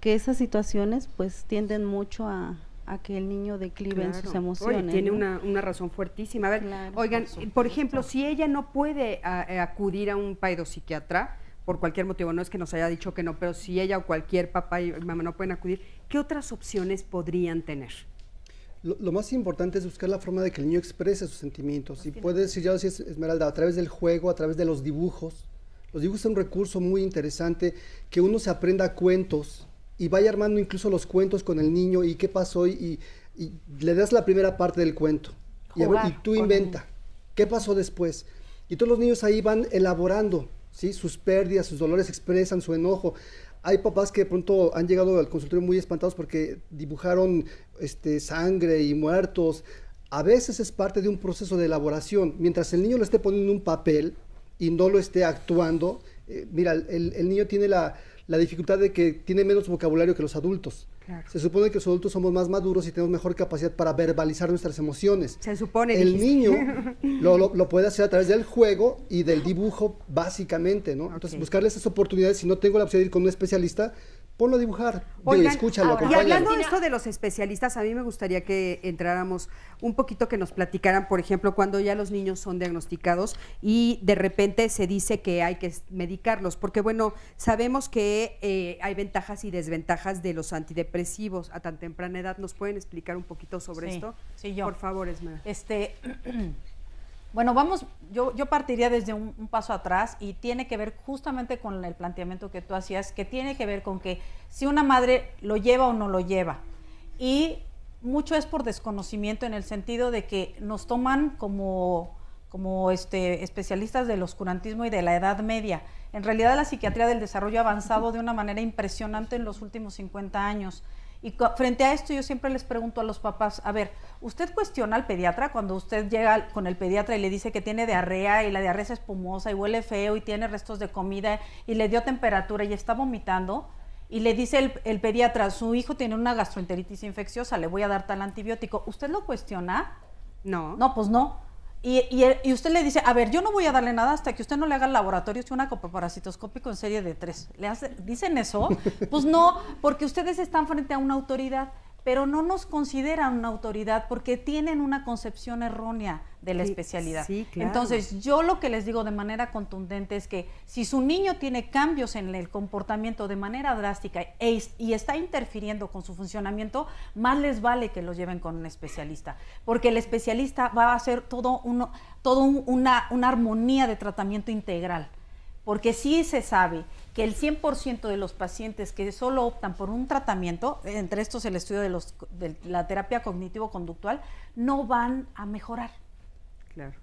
esas situaciones pues tienden mucho a que el niño declive en sus emociones. Oye, tiene una razón fuertísima. A ver, oigan, por ejemplo, si ella no puede acudir a un pedopsiquiatra, por cualquier motivo, no es que nos haya dicho que no, pero si ella o cualquier papá y mamá no pueden acudir, ¿qué otras opciones podrían tener? Lo más importante es buscar la forma de que el niño exprese sus sentimientos. Y puede decir, ya decía Esmeralda, a través del juego, a través de los dibujos. Los dibujos son un recurso muy interesante, que uno se aprenda cuentos y vaya armando incluso los cuentos con el niño y qué pasó y le das la primera parte del cuento. Y tú inventa, ¿qué pasó después? Y todos los niños ahí van elaborando ¿sí? Sus pérdidas, sus dolores expresan su enojo. Hay papás que de pronto han llegado al consultorio muy espantados porque dibujaron sangre y muertos. A veces es parte de un proceso de elaboración. Mientras el niño lo esté poniendo en un papel y no lo esté actuando, mira, el niño tiene la dificultad de que tiene menos vocabulario que los adultos. Claro. Se supone que los adultos somos más maduros y tenemos mejor capacidad para verbalizar nuestras emociones. Se supone. El niño lo puede hacer a través del juego y del dibujo, básicamente, ¿no? Okay. Entonces, buscarle esas oportunidades. Si no tengo la opción de ir con un especialista, ponlo a dibujar. Oigan, escúchalo, y hablando de esto de los especialistas, a mí me gustaría que entráramos un poquito, que nos platicaran, por ejemplo, cuando ya los niños son diagnosticados y de repente se dice que hay que medicarlos, porque bueno, sabemos que hay ventajas y desventajas de los antidepresivos a tan temprana edad. ¿Nos pueden explicar un poquito sobre esto? Sí, yo. Por favor, Esmeralda. Bueno, yo partiría desde un paso atrás, y tiene que ver justamente con el planteamiento que tú hacías, que tiene que ver con que si una madre lo lleva o no lo lleva, y mucho es por desconocimiento, en el sentido de que nos toman como especialistas del oscurantismo y de la Edad Media. En realidad la psiquiatría del desarrollo ha avanzado de una manera impresionante en los últimos 50 años. Y frente a esto yo siempre les pregunto a los papás, a ver, ¿usted cuestiona al pediatra cuando usted llega con el pediatra y le dice que tiene diarrea y la diarrea es espumosa y huele feo y tiene restos de comida y le dio temperatura y está vomitando? Y le dice el pediatra, su hijo tiene una gastroenteritis infecciosa, le voy a dar tal antibiótico. ¿Usted lo cuestiona? No. No, pues no. Y usted le dice, a ver, yo no voy a darle nada hasta que usted no le haga el laboratorio una copoparasitoscópico en serie de 3. ¿Dicen eso? Pues no, porque ustedes están frente a una autoridad, pero no nos consideran una autoridad porque tienen una concepción errónea de la especialidad. Sí, claro. Entonces, yo lo que les digo de manera contundente es que si su niño tiene cambios en el comportamiento de manera drástica y está interfiriendo con su funcionamiento, más les vale que lo lleven con un especialista, porque el especialista va a hacer una armonía de tratamiento integral. Porque sí se sabe que el 100% de los pacientes que solo optan por un tratamiento, entre estos el estudio de la terapia cognitivo-conductual, no van a mejorar. Claro.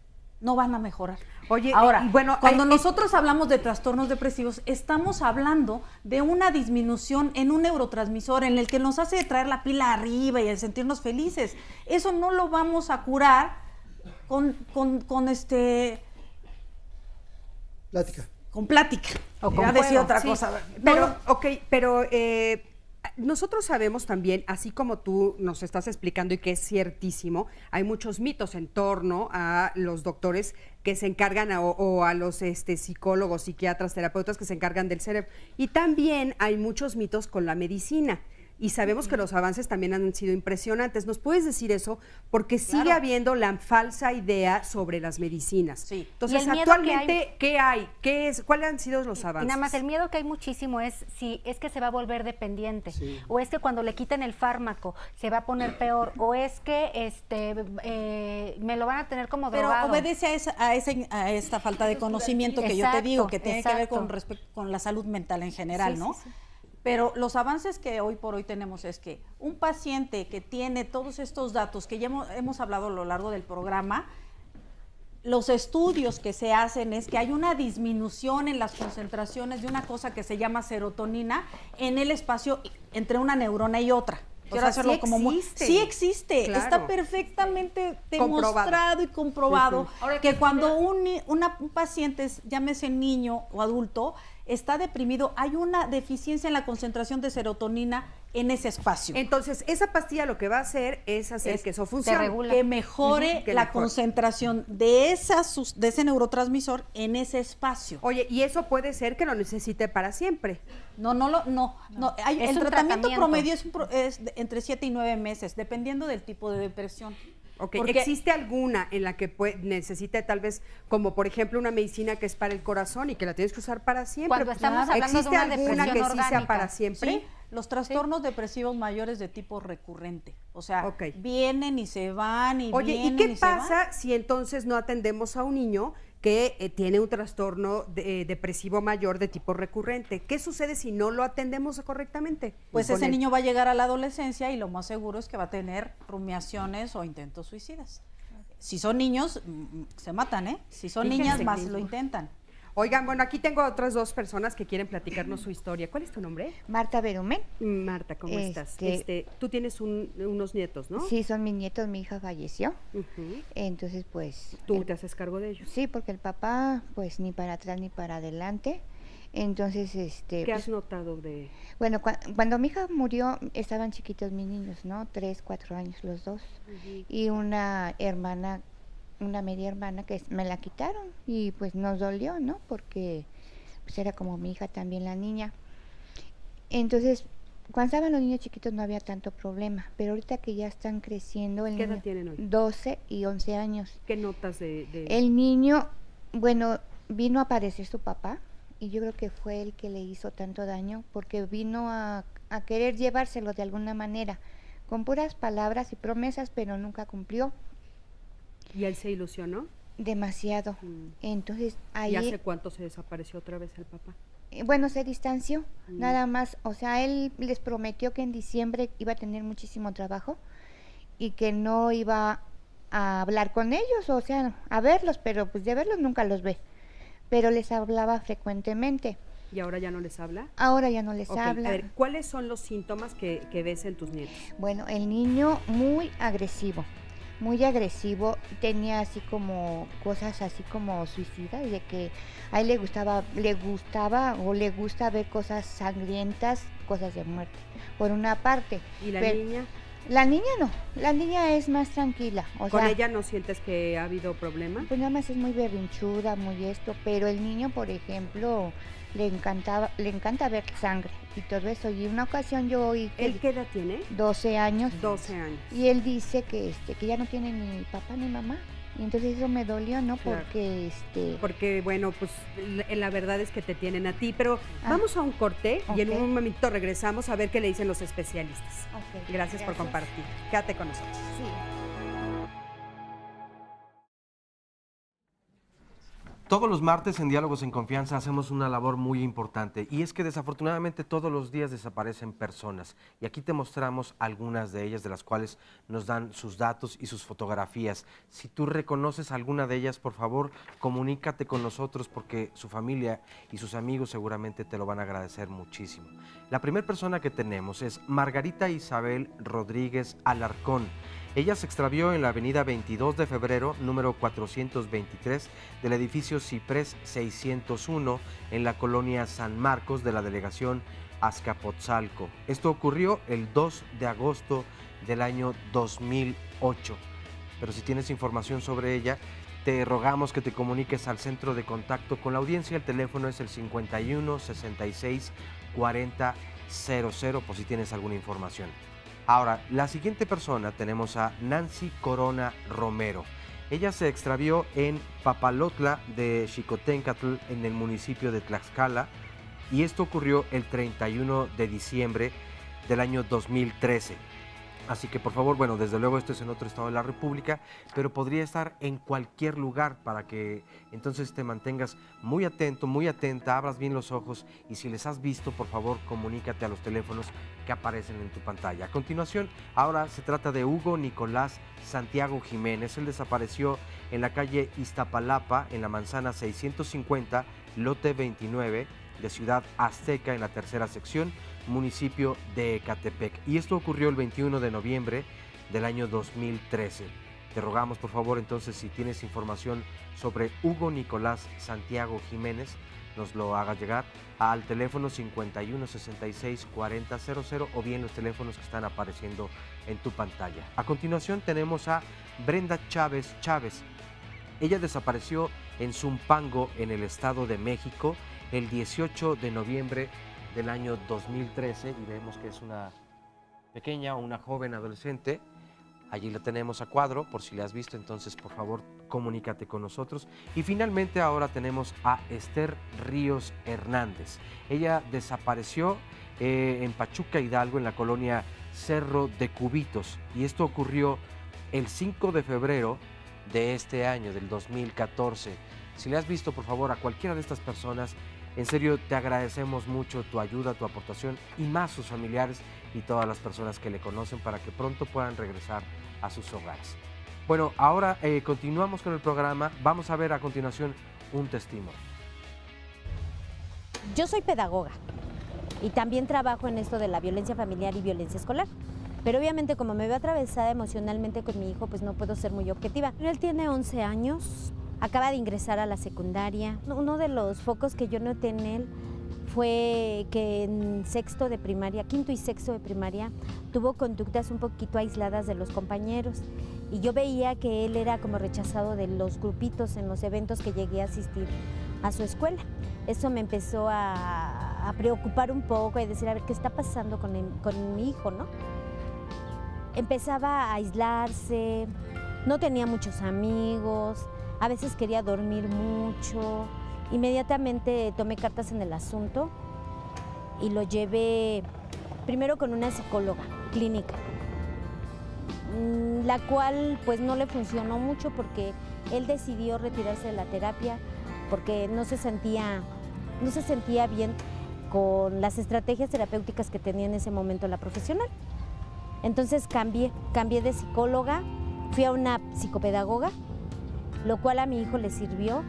No van a mejorar. Oye, ahora, cuando nosotros hablamos de trastornos depresivos, estamos hablando de una disminución en un neurotransmisor en el que nos hace traer la pila arriba y el sentirnos felices. Eso no lo vamos a curar con plática. Con plática, o con decir otra sí, cosa. Pero nosotros sabemos también, así como tú nos estás explicando y que es ciertísimo, hay muchos mitos en torno a los doctores que se encargan o a los psicólogos, psiquiatras, terapeutas que se encargan del cerebro. Y también hay muchos mitos con la medicina. Y sabemos que los avances también han sido impresionantes. ¿Nos puedes decir eso? Porque sigue habiendo la falsa idea sobre las medicinas. Sí. Entonces, actualmente, ¿qué hay? ¿Cuáles han sido los avances? Y nada más, el miedo que hay muchísimo es si es que se va a volver dependiente, o es que cuando le quiten el fármaco se va a poner peor, o es que me lo van a tener como drogado. Pero obedece a esta falta de conocimiento que yo te digo, que tiene que ver con la salud mental en general, ¿no? Sí. Pero los avances que hoy por hoy tenemos es que un paciente que tiene todos estos datos que ya hemos hablado a lo largo del programa, los estudios que se hacen es que hay una disminución en las concentraciones de una cosa que se llama serotonina en el espacio entre una neurona y otra. Quiero hacerlo sí como existe. Sí existe, claro. Está perfectamente demostrado y comprobado que cuando un paciente, llámese niño o adulto, está deprimido, hay una deficiencia en la concentración de serotonina en ese espacio. Entonces, esa pastilla lo que va a hacer es hacer que eso funcione. Que mejore la concentración de ese neurotransmisor en ese espacio. Oye, ¿y eso puede ser que lo necesite para siempre? No. El tratamiento promedio es entre 7 y 9 meses, dependiendo del tipo de depresión. Okay. ¿Existe alguna en la que necesite tal vez, como por ejemplo una medicina que es para el corazón y que la tienes que usar para siempre? Cuando estamos hablando de una depresión que orgánica. Sí sea para siempre? Sí, los trastornos depresivos mayores de tipo recurrente. O sea, vienen y se van y Oye, vienen ¿y qué pasa si entonces no atendemos a un niño que tiene un trastorno depresivo mayor de tipo recurrente? ¿Qué sucede si no lo atendemos correctamente? Pues ese niño va a llegar a la adolescencia y lo más seguro es que va a tener rumiaciones o intentos suicidas. Si son niños, se matan, ¿eh? Si son niñas, más lo intentan. Oigan, bueno, aquí tengo otras dos personas que quieren platicarnos su historia. ¿Cuál es tu nombre? Marta Berumen. Marta, ¿cómo estás? Tú tienes unos nietos, ¿no? Sí, son mis nietos, mi hija falleció. Entonces, pues... ¿Tú te haces cargo de ellos? Sí, porque el papá, pues, ni para atrás ni para adelante. Entonces, ¿Qué has notado de...? Bueno, cuando mi hija murió, estaban chiquitos mis niños, ¿no? 3, 4 años los dos. Y una hermana, una media hermana que me la quitaron y pues nos dolió, ¿no? Porque pues era como mi hija también la niña. Entonces, cuando estaban los niños chiquitos no había tanto problema, pero ahorita que ya están creciendo... ¿Qué edad tienen hoy? 12 y 11 años. ¿Qué notas de...? El niño, bueno, vino a aparecer su papá. Y yo creo que fue el que le hizo tanto daño, porque vino a querer llevárselo de alguna manera, con puras palabras y promesas, pero nunca cumplió. ¿Y él se ilusionó? Demasiado. Entonces ahí... ¿Y hace cuánto se desapareció otra vez el papá? Bueno, se distanció, nada más. O sea, él les prometió que en diciembre iba a tener muchísimo trabajo y que no iba a hablar con ellos, o sea, a verlos, pero pues de verlos nunca los ve. Pero les hablaba frecuentemente. ¿Y ahora ya no les habla? Ahora ya no les habla. A ver, ¿cuáles son los síntomas que ves en tus nietos? Bueno, el niño muy agresivo, tenía así como cosas así como suicidas, de que a él le gusta ver cosas sangrientas, cosas de muerte, por una parte. ¿Y la niña? La niña no, la niña es más tranquila. ¿Con ella no sientes que ha habido problema? Pues nada más es muy berrinchuda, muy esto, pero el niño, por ejemplo, le encanta ver sangre y todo eso. Y una ocasión yo oí que... ¿Él qué edad tiene? 12 años. 12 años. Y él dice que ya no tiene ni papá ni mamá. Y entonces eso me dolió, ¿no? Claro. Porque bueno, pues la verdad es que te tienen a ti, pero vamos a un corte y en un momento regresamos a ver qué le dicen los especialistas. Gracias por compartir. Quédate con nosotros. Sí. Todos los martes en Diálogos en Confianza hacemos una labor muy importante y es que desafortunadamente todos los días desaparecen personas y aquí te mostramos algunas de ellas de las cuales nos dan sus datos y sus fotografías. Si tú reconoces alguna de ellas, por favor, comunícate con nosotros porque su familia y sus amigos seguramente te lo van a agradecer muchísimo. La primera persona que tenemos es Margarita Isabel Rodríguez Alarcón. Ella se extravió en la avenida 22 de febrero, número 423, del edificio Ciprés 601, en la colonia San Marcos de la delegación Azcapotzalco. Esto ocurrió el 2 de agosto del año 2008. Pero si tienes información sobre ella, te rogamos que te comuniques al centro de contacto con la audiencia. El teléfono es el 51 66 40 00 por si tienes alguna información. Ahora, la siguiente persona tenemos a Nancy Corona Romero. Ella se extravió en Papalotla de Xicoténcatl, en el municipio de Tlaxcala, y esto ocurrió el 31 de diciembre del año 2013. Así que por favor, bueno, desde luego esto es en otro estado de la República, pero podría estar en cualquier lugar para que entonces te mantengas muy atento, muy atenta, abras bien los ojos y si les has visto, por favor, comunícate a los teléfonos que aparecen en tu pantalla. A continuación, ahora se trata de Hugo Nicolás Santiago Jiménez. Él desapareció en la calle Iztapalapa, en la manzana 650, lote 29, de Ciudad Azteca, en la tercera sección, municipio de Ecatepec. Y esto ocurrió el 21 de noviembre del año 2013. Te rogamos, por favor, entonces, si tienes información sobre Hugo Nicolás Santiago Jiménez, nos lo hagas llegar al teléfono 51 66 40 00 o bien los teléfonos que están apareciendo en tu pantalla. A continuación tenemos a Brenda Chávez Chávez. Ella desapareció en Zumpango, en el Estado de México, el 18 de noviembre del año 2013 y vemos que es una pequeña o una joven adolescente. Allí la tenemos a cuadro, por si la has visto, entonces por favor comunícate con nosotros. Y finalmente ahora tenemos a Esther Ríos Hernández. Ella desapareció en Pachuca Hidalgo, en la colonia Cerro de Cubitos, y esto ocurrió el 5 de febrero de este año, del 2014. Si le has visto, por favor, a cualquiera de estas personas, en serio te agradecemos mucho tu ayuda, tu aportación y más sus familiares y todas las personas que le conocen para que pronto puedan regresar a sus hogares. Bueno, ahora continuamos con el programa. Vamos a ver a continuación un testimonio. Yo soy pedagoga y también trabajo en esto de la violencia familiar y violencia escolar. Pero obviamente como me veo atravesada emocionalmente con mi hijo, pues no puedo ser muy objetiva. Él tiene 11 años, acaba de ingresar a la secundaria. Uno de los focos que yo noté en él fue que en sexto de primaria, quinto y sexto de primaria, tuvo conductas un poquito aisladas de los compañeros. Y yo veía que él era como rechazado de los grupitos en los eventos que llegué a asistir a su escuela. Eso me empezó a preocupar un poco y decir, a ver, ¿qué está pasando con mi hijo, no? Empezaba a aislarse, no tenía muchos amigos, a veces quería dormir mucho. Inmediatamente tomé cartas en el asunto y lo llevé primero con una psicóloga clínica, la cual pues no le funcionó mucho porque él decidió retirarse de la terapia porque no se sentía bien con las estrategias terapéuticas que tenía en ese momento la profesional. Entonces cambié de psicóloga, fui a una psicopedagoga, lo cual a mi hijo le sirvió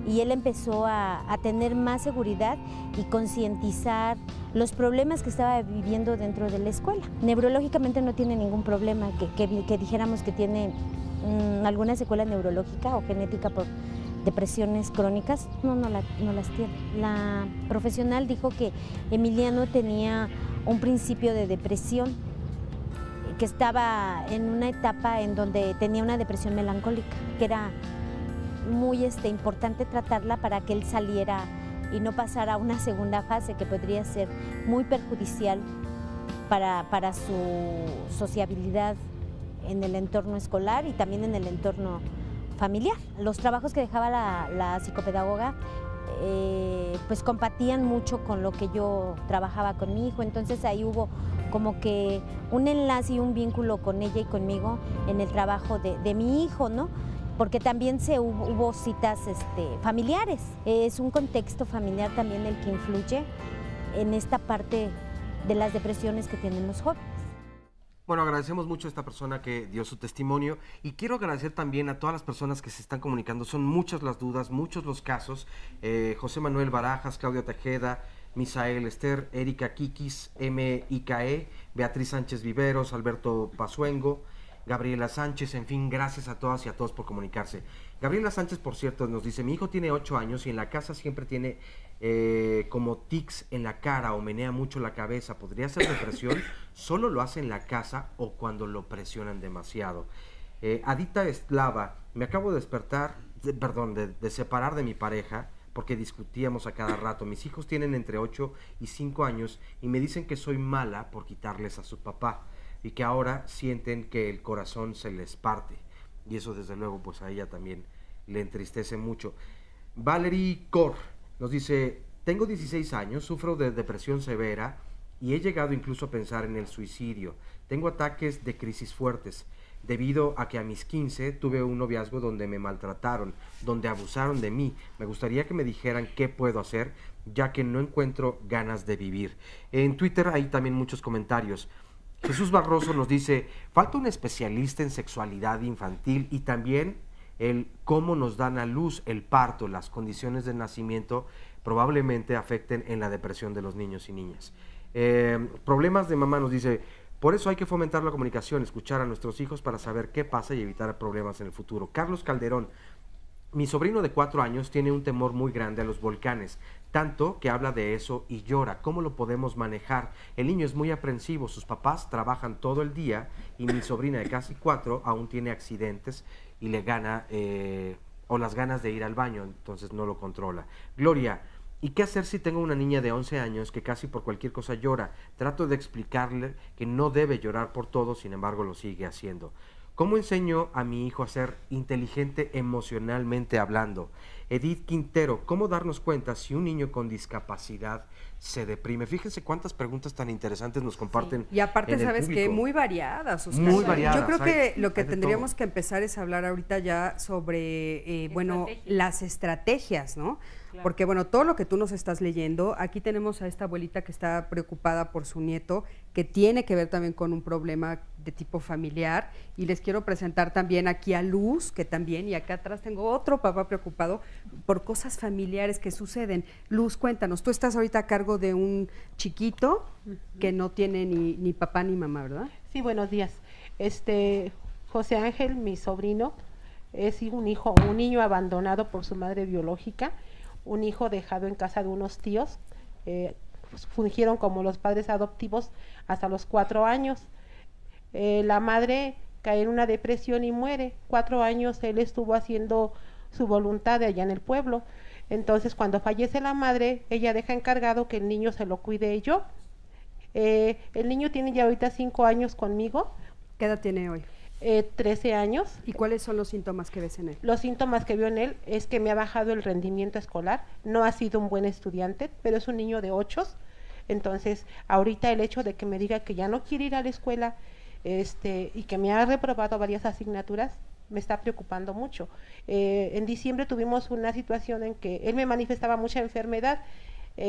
y él empezó a tener más seguridad y concientizar los problemas que estaba viviendo dentro de la escuela. Neurológicamente no tiene ningún problema, que dijéramos que tiene alguna secuela neurológica o genética por depresiones crónicas, no las tiene. La profesional dijo que Emiliano tenía un principio de depresión, que estaba en una etapa en donde tenía una depresión melancólica, que era muy importante tratarla para que él saliera y no pasara a una segunda fase que podría ser muy perjudicial para su sociabilidad en el entorno escolar y también en el entorno familiar. Los trabajos que dejaba la psicopedagoga pues compatían mucho con lo que yo trabajaba con mi hijo, entonces ahí hubo como que un enlace y un vínculo con ella y conmigo en el trabajo de mi hijo, ¿no? Porque también hubo citas familiares. Es un contexto familiar también el que influye en esta parte de las depresiones que tienen los jóvenes. Bueno, agradecemos mucho a esta persona que dio su testimonio y quiero agradecer también a todas las personas que se están comunicando. Son muchas las dudas, muchos los casos. José Manuel Barajas, Claudia Tejeda, Misael Esther, Erika Kikis, MIKE, Beatriz Sánchez Viveros, Alberto Pazuengo, Gabriela Sánchez, en fin, gracias a todas y a todos por comunicarse. Gabriela Sánchez, por cierto, nos dice, mi hijo tiene 8 años y en la casa siempre tiene como tics en la cara o menea mucho la cabeza. ¿Podría ser depresión? ¿Solo lo hace en la casa o cuando lo presionan demasiado? Adita Eslava, me acabo de despertar, de separar de mi pareja porque discutíamos a cada rato. Mis hijos tienen entre 8 y 5 años y me dicen que soy mala por quitarles a su papá y que ahora sienten que el corazón se les parte. Y eso desde luego pues a ella también le entristece mucho. Valerie Cor nos dice, tengo 16 años, sufro de depresión severa y he llegado incluso a pensar en el suicidio. Tengo ataques de crisis fuertes debido a que a mis 15 tuve un noviazgo donde me maltrataron, donde abusaron de mí. Me gustaría que me dijeran qué puedo hacer, ya que no encuentro ganas de vivir. En Twitter hay también muchos comentarios. Jesús Barroso nos dice, falta un especialista en sexualidad infantil y también el cómo nos dan a luz, el parto, las condiciones de nacimiento probablemente afecten en la depresión de los niños y niñas. Problemas de mamá nos dice, por eso hay que fomentar la comunicación, escuchar a nuestros hijos para saber qué pasa y evitar problemas en el futuro. Carlos Calderón, mi sobrino de 4 años tiene un temor muy grande a los volcanes, tanto que habla de eso y llora. ¿Cómo lo podemos manejar? El niño es muy aprensivo, sus papás trabajan todo el día y mi sobrina de casi 4 aún tiene accidentes y le gana o las ganas de ir al baño, entonces no lo controla. Gloria, ¿y qué hacer si tengo una niña de 11 años que casi por cualquier cosa llora? Trato de explicarle que no debe llorar por todo, sin embargo lo sigue haciendo. ¿Cómo enseño a mi hijo a ser inteligente emocionalmente hablando? Edith Quintero, ¿cómo darnos cuenta si un niño con discapacidad se deprime? Fíjense cuántas preguntas tan interesantes nos comparten. Sí. Y aparte, ¿sabes qué? Muy variadas. Oscar. Muy variadas. Yo creo que lo que tendríamos que empezar es hablar ahorita ya sobre, bueno, las estrategias, ¿no? Claro. Porque, bueno, todo lo que tú nos estás leyendo, aquí tenemos a esta abuelita que está preocupada por su nieto, que tiene que ver también con un problema de tipo familiar, y les quiero presentar también aquí a Luz, que también, y acá atrás tengo otro papá preocupado por cosas familiares que suceden. Luz, cuéntanos, tú estás ahorita a cargo de un chiquito que no tiene ni papá ni mamá, ¿verdad? Sí, buenos días. José Ángel, mi sobrino, es un niño abandonado por su madre biológica, un hijo dejado en casa de unos tíos, fungieron como los padres adoptivos hasta los 4 años. La madre cae en una depresión y muere. 4 años él estuvo haciendo su voluntad de allá en el pueblo. Entonces, cuando fallece la madre, ella deja encargado que el niño se lo cuide yo. El niño tiene ya ahorita 5 años conmigo. ¿Qué edad tiene hoy? 13 años. ¿Y cuáles son los síntomas que ves en él? Los síntomas que veo en él es que me ha bajado el rendimiento escolar. No ha sido un buen estudiante, pero es un niño de 8. Entonces, ahorita el hecho de que me diga que ya no quiere ir a la escuela y que me ha reprobado varias asignaturas, me está preocupando mucho. En diciembre tuvimos una situación en que él me manifestaba mucha enfermedad.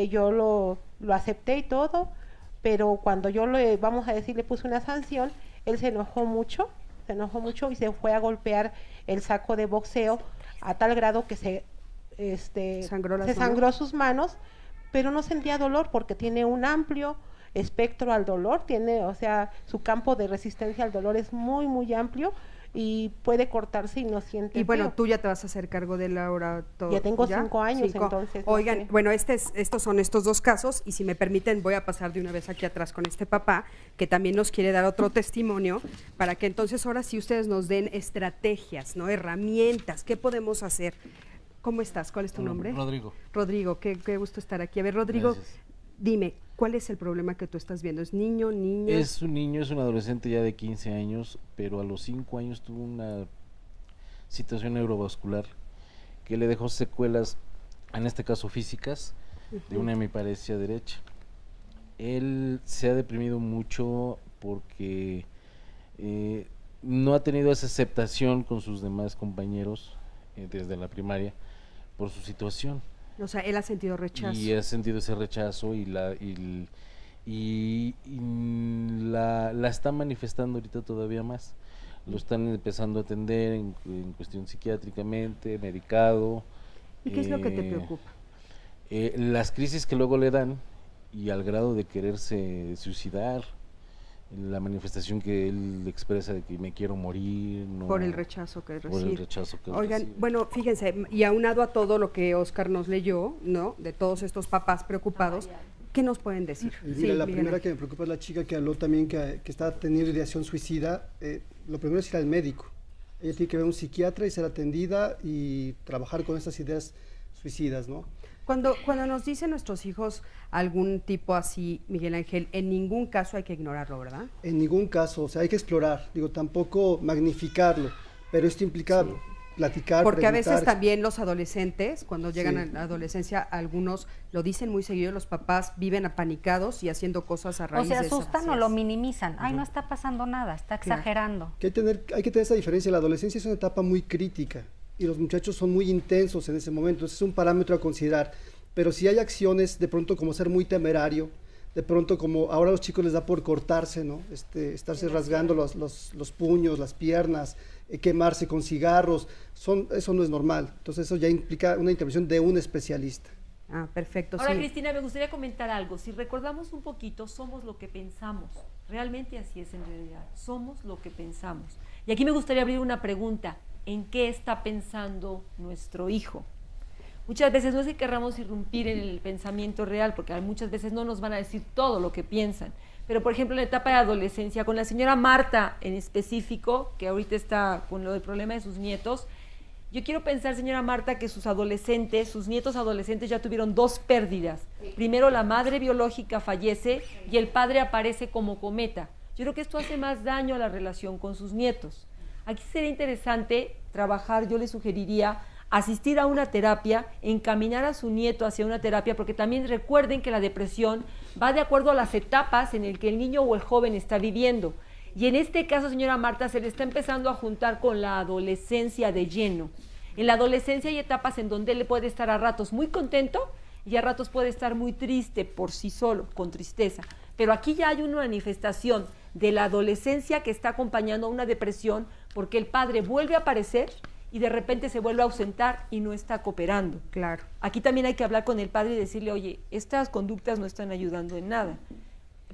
Yo lo acepté y todo, pero cuando yo le puse una sanción, él se enojó mucho y se fue a golpear el saco de boxeo a tal grado que se sangró sus manos, pero no sentía dolor porque tiene un amplio espectro al dolor, su campo de resistencia al dolor es muy, muy amplio y puede cortarse y no siente. Y bueno, tú ya te vas a hacer cargo de él ahora todo. Ya tengo 5 años, 5. Entonces. Oigan, no sé. bueno, estos son estos 2 casos, y si me permiten voy a pasar de una vez aquí atrás con este papá, que también nos quiere dar otro testimonio, para que entonces ahora sí ustedes nos den estrategias, ¿no? Herramientas, ¿qué podemos hacer? ¿Cómo estás? ¿Cuál es tu nombre? Rodrigo. Rodrigo, qué gusto estar aquí. A ver, Rodrigo, Gracias. Dime, ¿cuál es el problema que tú estás viendo? ¿Es niño, niña? Es un niño, es un adolescente ya de 15 años, pero a los 5 años tuvo una situación neurovascular que le dejó secuelas, en este caso físicas, de una hemiparesia derecha. Él se ha deprimido mucho porque no ha tenido esa aceptación con sus demás compañeros desde la primaria por su situación. O sea, él ha sentido rechazo. Y ha sentido ese rechazo y la está manifestando ahorita todavía más. Lo están empezando a atender en cuestión psiquiátricamente, medicado. ¿Y qué es lo que te preocupa? Las crisis que luego le dan y al grado de quererse suicidar, la manifestación que él expresa de que me quiero morir. No, por el rechazo que recibe. Por el rechazo que Oigan, recibe. bueno, fíjense, y aunado a todo lo que Oscar nos leyó, ¿no? De todos estos papás preocupados, ¿qué nos pueden decir? Mira, la primera que me preocupa es la chica que habló también que está teniendo ideación suicida. Lo primero es ir al médico. Ella tiene que ver a un psiquiatra y ser atendida y trabajar con estas ideas suicidas, ¿no? Cuando nos dicen nuestros hijos algún tipo así, Miguel Ángel, en ningún caso hay que ignorarlo, ¿verdad? En ningún caso, o sea, hay que explorar, digo, tampoco magnificarlo, pero esto implica platicar, porque preguntar. a veces también los adolescentes, cuando llegan a la adolescencia, algunos lo dicen muy seguido, los papás viven apanicados y haciendo cosas a raíz de eso. O se asustan o lo minimizan. Ay, no está pasando nada, está exagerando. Hay que tener esa diferencia. La adolescencia es una etapa muy crítica y los muchachos son muy intensos en ese momento, entonces es un parámetro a considerar. Pero si hay acciones de pronto como ser muy temerario, de pronto como ahora a los chicos les da por cortarse, ¿no? Estarse rasgando los puños, las piernas, quemarse con cigarros, eso no es normal. Entonces eso ya implica una intervención de un especialista. Ah, perfecto. Ahora, Cristina, me gustaría comentar algo. Si recordamos un poquito, somos lo que pensamos. Realmente así es en realidad. Somos lo que pensamos. Y aquí me gustaría abrir una pregunta. ¿En qué está pensando nuestro hijo? Muchas veces no es que querramos irrumpir en el pensamiento real, porque muchas veces no nos van a decir todo lo que piensan. Pero, por ejemplo, en la etapa de adolescencia, con la señora Marta en específico, que ahorita está con lo del problema de sus nietos, yo quiero pensar, señora Marta, que sus nietos adolescentes ya tuvieron 2 pérdidas. Primero, la madre biológica fallece y el padre aparece como cometa. Yo creo que esto hace más daño a la relación con sus nietos. Aquí sería interesante trabajar, yo le sugeriría asistir a una terapia, encaminar a su nieto hacia una terapia, porque también recuerden que la depresión va de acuerdo a las etapas en el que el niño o el joven está viviendo. Y en este caso, señora Marta, se le está empezando a juntar con la adolescencia de lleno. En la adolescencia hay etapas en donde él puede estar a ratos muy contento y a ratos puede estar muy triste por sí solo, con tristeza. Pero aquí ya hay una manifestación de la adolescencia que está acompañando a una depresión porque el padre vuelve a aparecer y de repente se vuelve a ausentar y no está cooperando. Claro. Aquí también hay que hablar con el padre y decirle, oye, estas conductas no están ayudando en nada.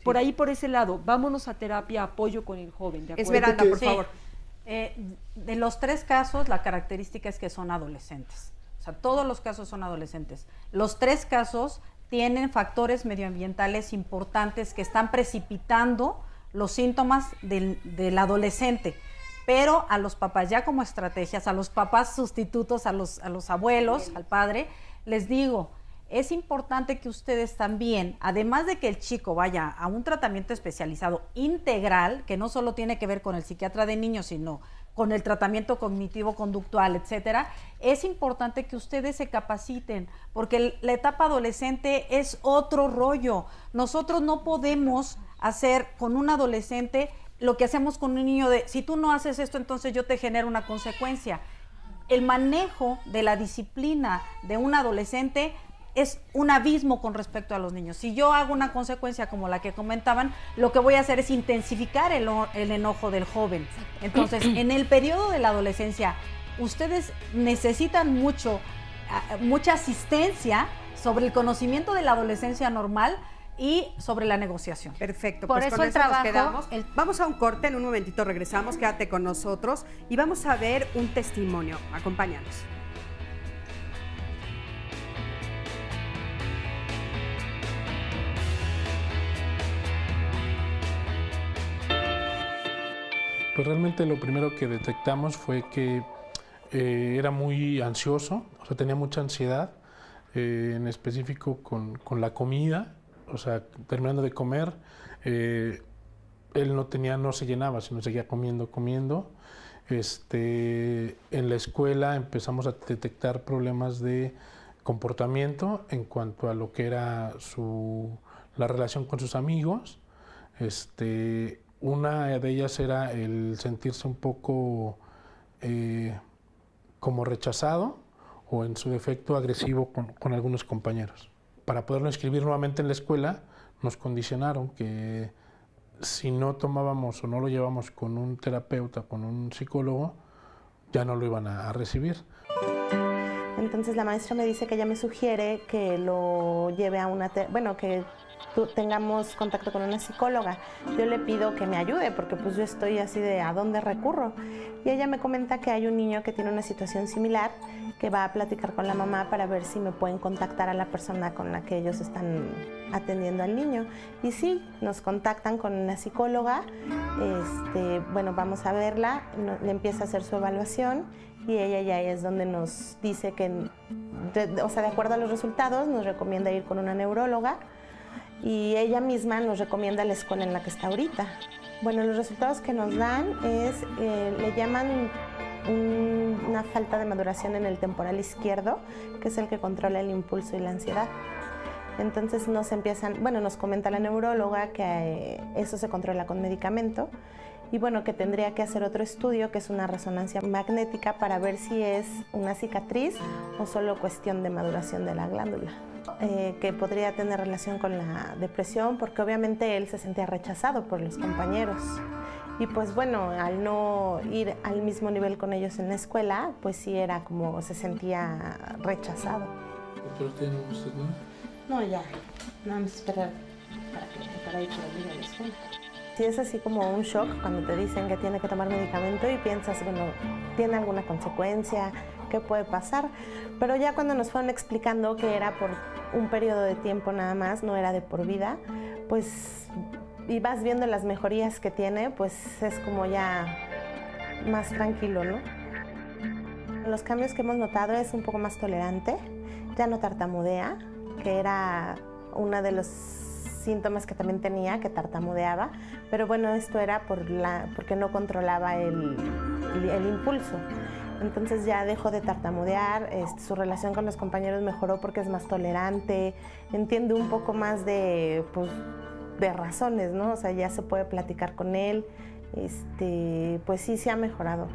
Por ahí, por ese lado, vámonos a terapia, apoyo con el joven. ¿De acuerdo? Esmeralda, por favor. De los 3 casos, la característica es que son adolescentes. O sea, todos los casos son adolescentes. Los 3 casos tienen factores medioambientales importantes que están precipitando los síntomas del adolescente. Pero a los papás, ya como estrategias, a los papás sustitutos, a los abuelos, al padre, les digo, es importante que ustedes también, además de que el chico vaya a un tratamiento especializado integral, que no solo tiene que ver con el psiquiatra de niños, sino con el tratamiento cognitivo-conductual, etcétera, es importante que ustedes se capaciten, porque la etapa adolescente es otro rollo. Nosotros no podemos hacer con un adolescente lo que hacemos con un niño de, si tú no haces esto, entonces yo te genero una consecuencia. El manejo de la disciplina de un adolescente es un abismo con respecto a los niños. Si yo hago una consecuencia como la que comentaban, lo que voy a hacer es intensificar el enojo del joven. Entonces, en el periodo de la adolescencia, ustedes necesitan mucha asistencia sobre el conocimiento de la adolescencia normal y sobre la negociación. Perfecto, Por pues eso con el eso nos trabajo- quedamos. Vamos a un corte, en un momentito regresamos, quédate con nosotros y vamos a ver un testimonio. Acompáñanos. Pues realmente lo primero que detectamos fue que era muy ansioso, o sea, tenía mucha ansiedad, en específico con la comida, o sea, terminando de comer, él no se llenaba, sino seguía comiendo. En la escuela empezamos a detectar problemas de comportamiento en cuanto a lo que era la relación con sus amigos. Una de ellas era el sentirse un poco como rechazado o en su defecto agresivo con algunos compañeros. Para poderlo inscribir nuevamente en la escuela nos condicionaron que si no tomábamos o no lo llevamos con un terapeuta, con un psicólogo, ya no lo iban a recibir. Entonces la maestra me dice que ella me sugiere que lo lleve a que tengamos contacto con una psicóloga. Yo le pido que me ayude porque pues yo estoy así de ¿a dónde recurro? Y ella me comenta que hay un niño que tiene una situación similar, que va a platicar con la mamá para ver si me pueden contactar a la persona con la que ellos están atendiendo al niño. Y sí, nos contactan con una psicóloga, vamos a verla, le empieza a hacer su evaluación y ella ya es donde nos dice que, de acuerdo a los resultados, nos recomienda ir con una neuróloga y ella misma nos recomienda la escuela en la que está ahorita. Bueno, los resultados que nos dan le llaman una falta de maduración en el temporal izquierdo, que es el que controla el impulso y la ansiedad. Entonces nos comenta la neuróloga que eso se controla con medicamento y que tendría que hacer otro estudio, que es una resonancia magnética, para ver si es una cicatriz o solo cuestión de maduración de la glándula. Que podría tener relación con la depresión, porque obviamente él se sentía rechazado por los compañeros. Y al no ir al mismo nivel con ellos en la escuela, pues sí era como se sentía rechazado. ¿Pero usted no? No, ya. No, vamos a esperar para ir por el a la escuela. Sí, es así como un shock cuando te dicen que tiene que tomar medicamento y piensas, ¿tiene alguna consecuencia? ¿Qué puede pasar? Pero ya cuando nos fueron explicando que era por un periodo de tiempo nada más, no era de por vida, pues, y vas viendo las mejorías que tiene, pues es como ya más tranquilo, ¿no? Los cambios que hemos notado es un poco más tolerante, ya no tartamudea, que era uno de los síntomas que también tenía, que tartamudeaba, pero esto era porque no controlaba el impulso. Entonces ya dejó de tartamudear, su relación con los compañeros mejoró porque es más tolerante, entiende un poco más de razones, ¿no? O sea, ya se puede platicar con él, pues sí, se ha mejorado.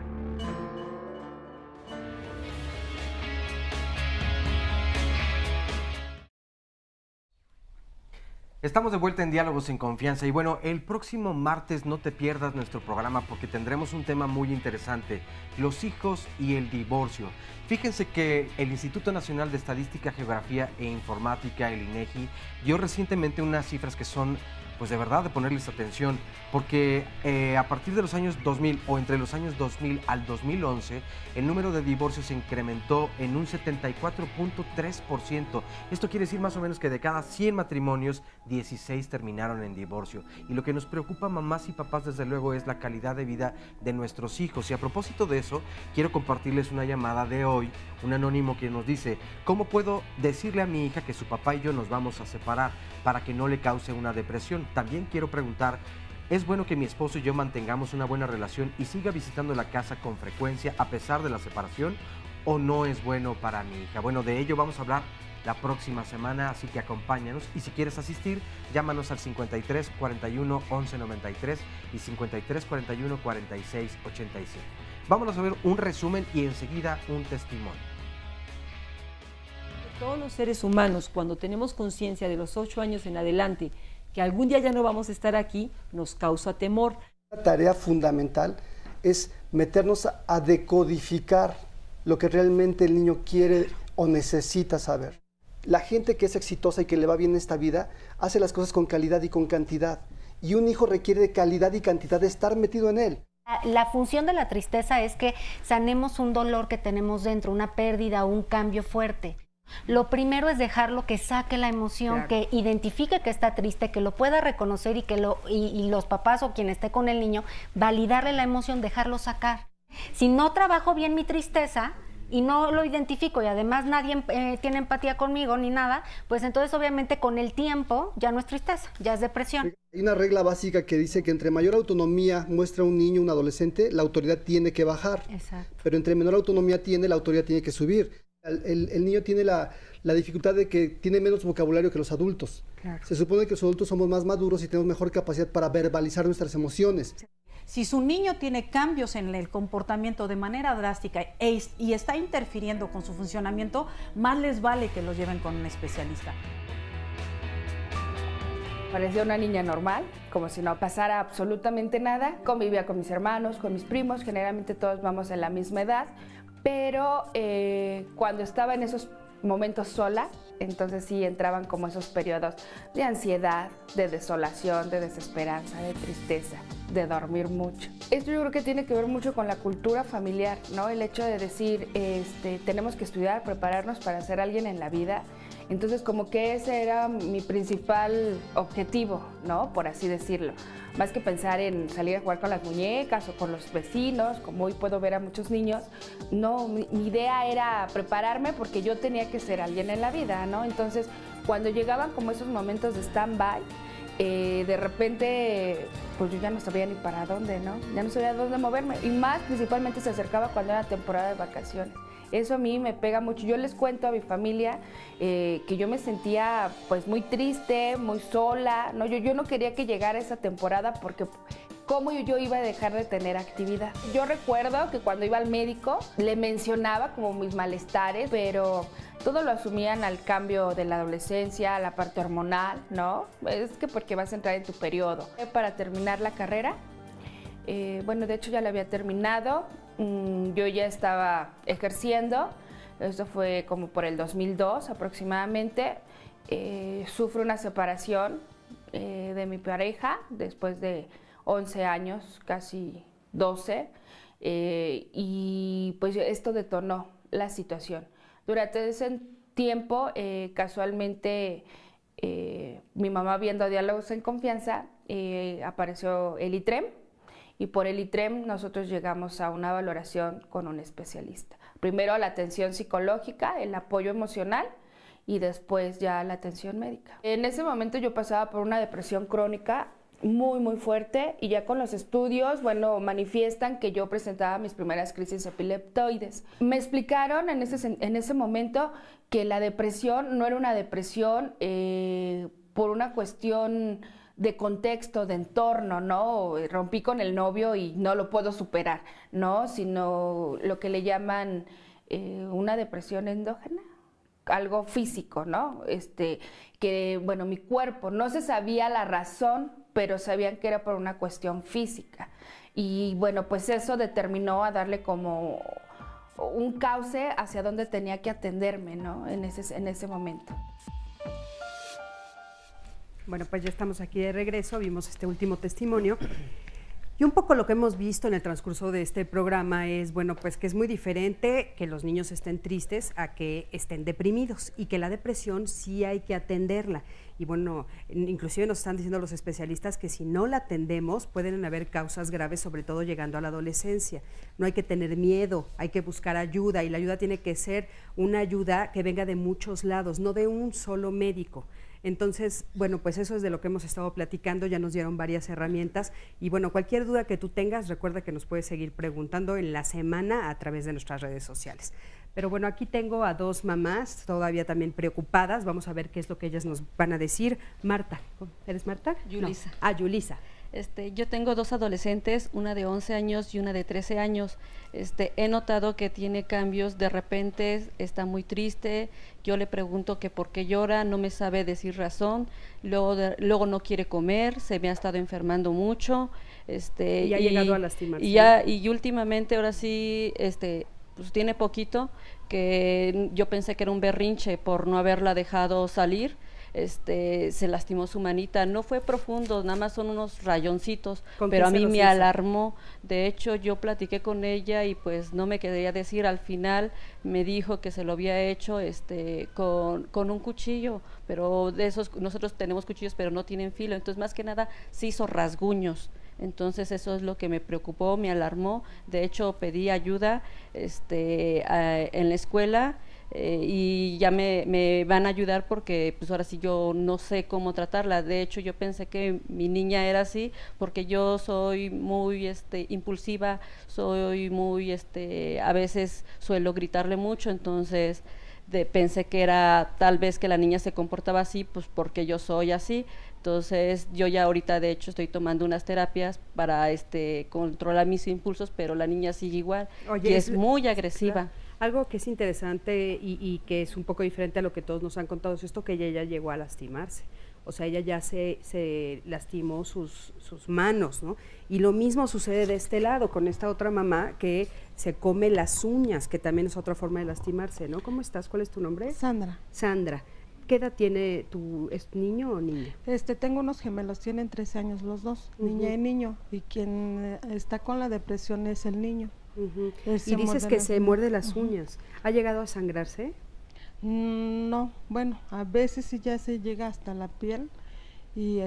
Estamos de vuelta en Diálogos en Confianza y bueno, el próximo martes no te pierdas nuestro programa porque tendremos un tema muy interesante, los hijos y el divorcio. Fíjense que el Instituto Nacional de Estadística, Geografía e Informática, el INEGI, dio recientemente unas cifras que son pues de verdad de ponerles atención, porque a partir de los años 2000 o entre los años 2000 al 2011, el número de divorcios se incrementó en un 74.3%. Esto quiere decir más o menos que de cada 100 matrimonios, 16 terminaron en divorcio. Y lo que nos preocupa, mamás y papás, desde luego, es la calidad de vida de nuestros hijos. Y a propósito de eso, quiero compartirles una llamada de hoy, un anónimo que nos dice: ¿cómo puedo decirle a mi hija que su papá y yo nos vamos a separar para que no le cause una depresión? También quiero preguntar, ¿es bueno que mi esposo y yo mantengamos una buena relación y siga visitando la casa con frecuencia a pesar de la separación, o no es bueno para mi hija? Bueno, de ello vamos a hablar la próxima semana, así que acompáñanos, y si quieres asistir, llámanos al 53 41 11 93 y 53 41 46 87. Vámonos a ver un resumen y enseguida un testimonio. Todos los seres humanos, cuando tenemos conciencia de los 8 años en adelante, que algún día ya no vamos a estar aquí, nos causa temor. La tarea fundamental es meternos a decodificar lo que realmente el niño quiere o necesita saber. La gente que es exitosa y que le va bien en esta vida hace las cosas con calidad y con cantidad. Y un hijo requiere de calidad y cantidad de estar metido en él. La función de la tristeza es que sanemos un dolor que tenemos dentro, una pérdida o un cambio fuerte. Lo primero es dejarlo que saque la emoción, claro, que identifique que está triste, que lo pueda reconocer y que y los papás o quien esté con el niño, validarle la emoción, dejarlo sacar. Si no trabajo bien mi tristeza y no lo identifico y además nadie tiene empatía conmigo ni nada, pues entonces obviamente con el tiempo ya no es tristeza, ya es depresión. Hay una regla básica que dice que entre mayor autonomía muestra un niño, un adolescente, la autoridad tiene que bajar. Exacto. Pero entre menor autonomía tiene, la autoridad tiene que subir. El niño tiene la dificultad de que tiene menos vocabulario que los adultos. Claro. Se supone que los adultos somos más maduros y tenemos mejor capacidad para verbalizar nuestras emociones. Si su niño tiene cambios en el comportamiento de manera drástica y está interfiriendo con su funcionamiento, más les vale que lo lleven con un especialista. Parecía una niña normal, como si no pasara absolutamente nada. Convivía con mis hermanos, con mis primos, generalmente todos vamos en la misma edad. Pero cuando estaba en esos momentos sola, entonces sí entraban como esos periodos de ansiedad, de desolación, de desesperanza, de tristeza, de dormir mucho. Esto yo creo que tiene que ver mucho con la cultura familiar, ¿no? El hecho de decir, tenemos que estudiar, prepararnos para ser alguien en la vida. Entonces como que ese era mi principal objetivo, ¿no? Por así decirlo. Más que pensar en salir a jugar con las muñecas o con los vecinos, como hoy puedo ver a muchos niños, no, mi idea era prepararme porque yo tenía que ser alguien en la vida, ¿no? Entonces, cuando llegaban como esos momentos de stand-by, de repente, pues yo ya no sabía ni para dónde, ¿no? Ya no sabía dónde moverme. Y más, principalmente, se acercaba cuando era temporada de vacaciones. Eso a mí me pega mucho. Yo les cuento a mi familia que yo me sentía pues muy triste, muy sola, ¿no? Yo no quería que llegara esa temporada porque ¿cómo yo iba a dejar de tener actividad? Yo recuerdo que cuando iba al médico le mencionaba como mis malestares, pero todo lo asumían al cambio de la adolescencia, a la parte hormonal, ¿no? Es que porque vas a entrar en tu periodo. Para terminar la carrera, bueno, de hecho ya la había terminado. Yo ya estaba ejerciendo, esto fue como por el 2002 aproximadamente. Sufro una separación de mi pareja después de 11 años, casi 12, y pues esto detonó la situación. Durante ese tiempo, casualmente, mi mamá viendo Diálogos en Confianza, apareció el ITREM, y por el ITREM nosotros llegamos a una valoración con un especialista. Primero la atención psicológica, el apoyo emocional y después ya la atención médica. En ese momento yo pasaba por una depresión crónica muy, muy fuerte y ya con los estudios, bueno, manifiestan que yo presentaba mis primeras crisis epileptoides. Me explicaron en ese momento que la depresión no era una depresión por una cuestión de contexto, de entorno, ¿no? Rompí con el novio y no lo puedo superar, ¿no? Sino lo que le llaman una depresión endógena. algo físico, ¿no? Que, bueno, mi cuerpo, no se sabía la razón, pero sabían que era por una cuestión física. Y bueno, pues eso determinó a darle como un cauce hacia donde tenía que atenderme, ¿no? En ese momento. Bueno, pues ya estamos aquí de regreso, vimos este último testimonio. Y un poco lo que hemos visto en el transcurso de este programa es, bueno, pues que es muy diferente que los niños estén tristes a que estén deprimidos y que la depresión sí hay que atenderla. Y bueno, inclusive nos están diciendo los especialistas que si no la atendemos pueden haber causas graves, sobre todo llegando a la adolescencia. No hay que tener miedo, hay que buscar ayuda y la ayuda tiene que ser una ayuda que venga de muchos lados, no de un solo médico. Entonces, bueno, pues eso es de lo que hemos estado platicando, ya nos dieron varias herramientas y bueno, cualquier duda que tú tengas, recuerda que nos puedes seguir preguntando en la semana a través de nuestras redes sociales. Pero bueno, aquí tengo a dos mamás todavía también preocupadas, vamos a ver qué es lo que ellas nos van a decir. Marta, ¿eres Marta? Yulisa. No. Ah, Yulisa. Yo tengo dos adolescentes, una de 11 años y una de 13 años. He notado que tiene cambios, de repente está muy triste, yo le pregunto que por qué llora, no me sabe decir razón, luego no quiere comer, se me ha estado enfermando mucho. Y ha llegado a lastimarse. Y últimamente, ahora sí, pues tiene poquito, que yo pensé que era un berrinche por no haberla dejado salir. Se lastimó su manita, no fue profundo, nada más son unos rayoncitos, pero a mí me alarmó. De hecho, yo platiqué con ella y pues no me quería decir, al final me dijo que se lo había hecho con un cuchillo, pero de esos, nosotros tenemos cuchillos pero no tienen filo, entonces más que nada se hizo rasguños. Entonces eso es lo que me preocupó, me alarmó. De hecho pedí ayuda en la escuela. Y ya me van a ayudar porque pues ahora sí yo no sé cómo tratarla. De hecho yo pensé que mi niña era así porque yo soy muy impulsiva, soy muy a veces suelo gritarle mucho, entonces pensé que era tal vez que la niña se comportaba así pues porque yo soy así. Entonces yo ya ahorita de hecho estoy tomando unas terapias para controlar mis impulsos, pero la niña sigue igual. Oye, y es muy agresiva. Claro. Algo que es interesante y que es un poco diferente a lo que todos nos han contado es esto, que ella ya llegó a lastimarse. O sea, ella ya se lastimó sus manos, ¿no? Y lo mismo sucede de este lado, con esta otra mamá que se come las uñas, que también es otra forma de lastimarse, ¿no? ¿Cómo estás? ¿Cuál es tu nombre? Sandra. Sandra. ¿Qué edad tiene tu niño o niña? Tengo unos gemelos, tienen 13 años los dos, niña y niño, y quien está con la depresión es el niño. Y dices que se muerde las uñas. ¿Ha llegado a sangrarse? No, bueno, a veces sí ya se llega hasta la piel y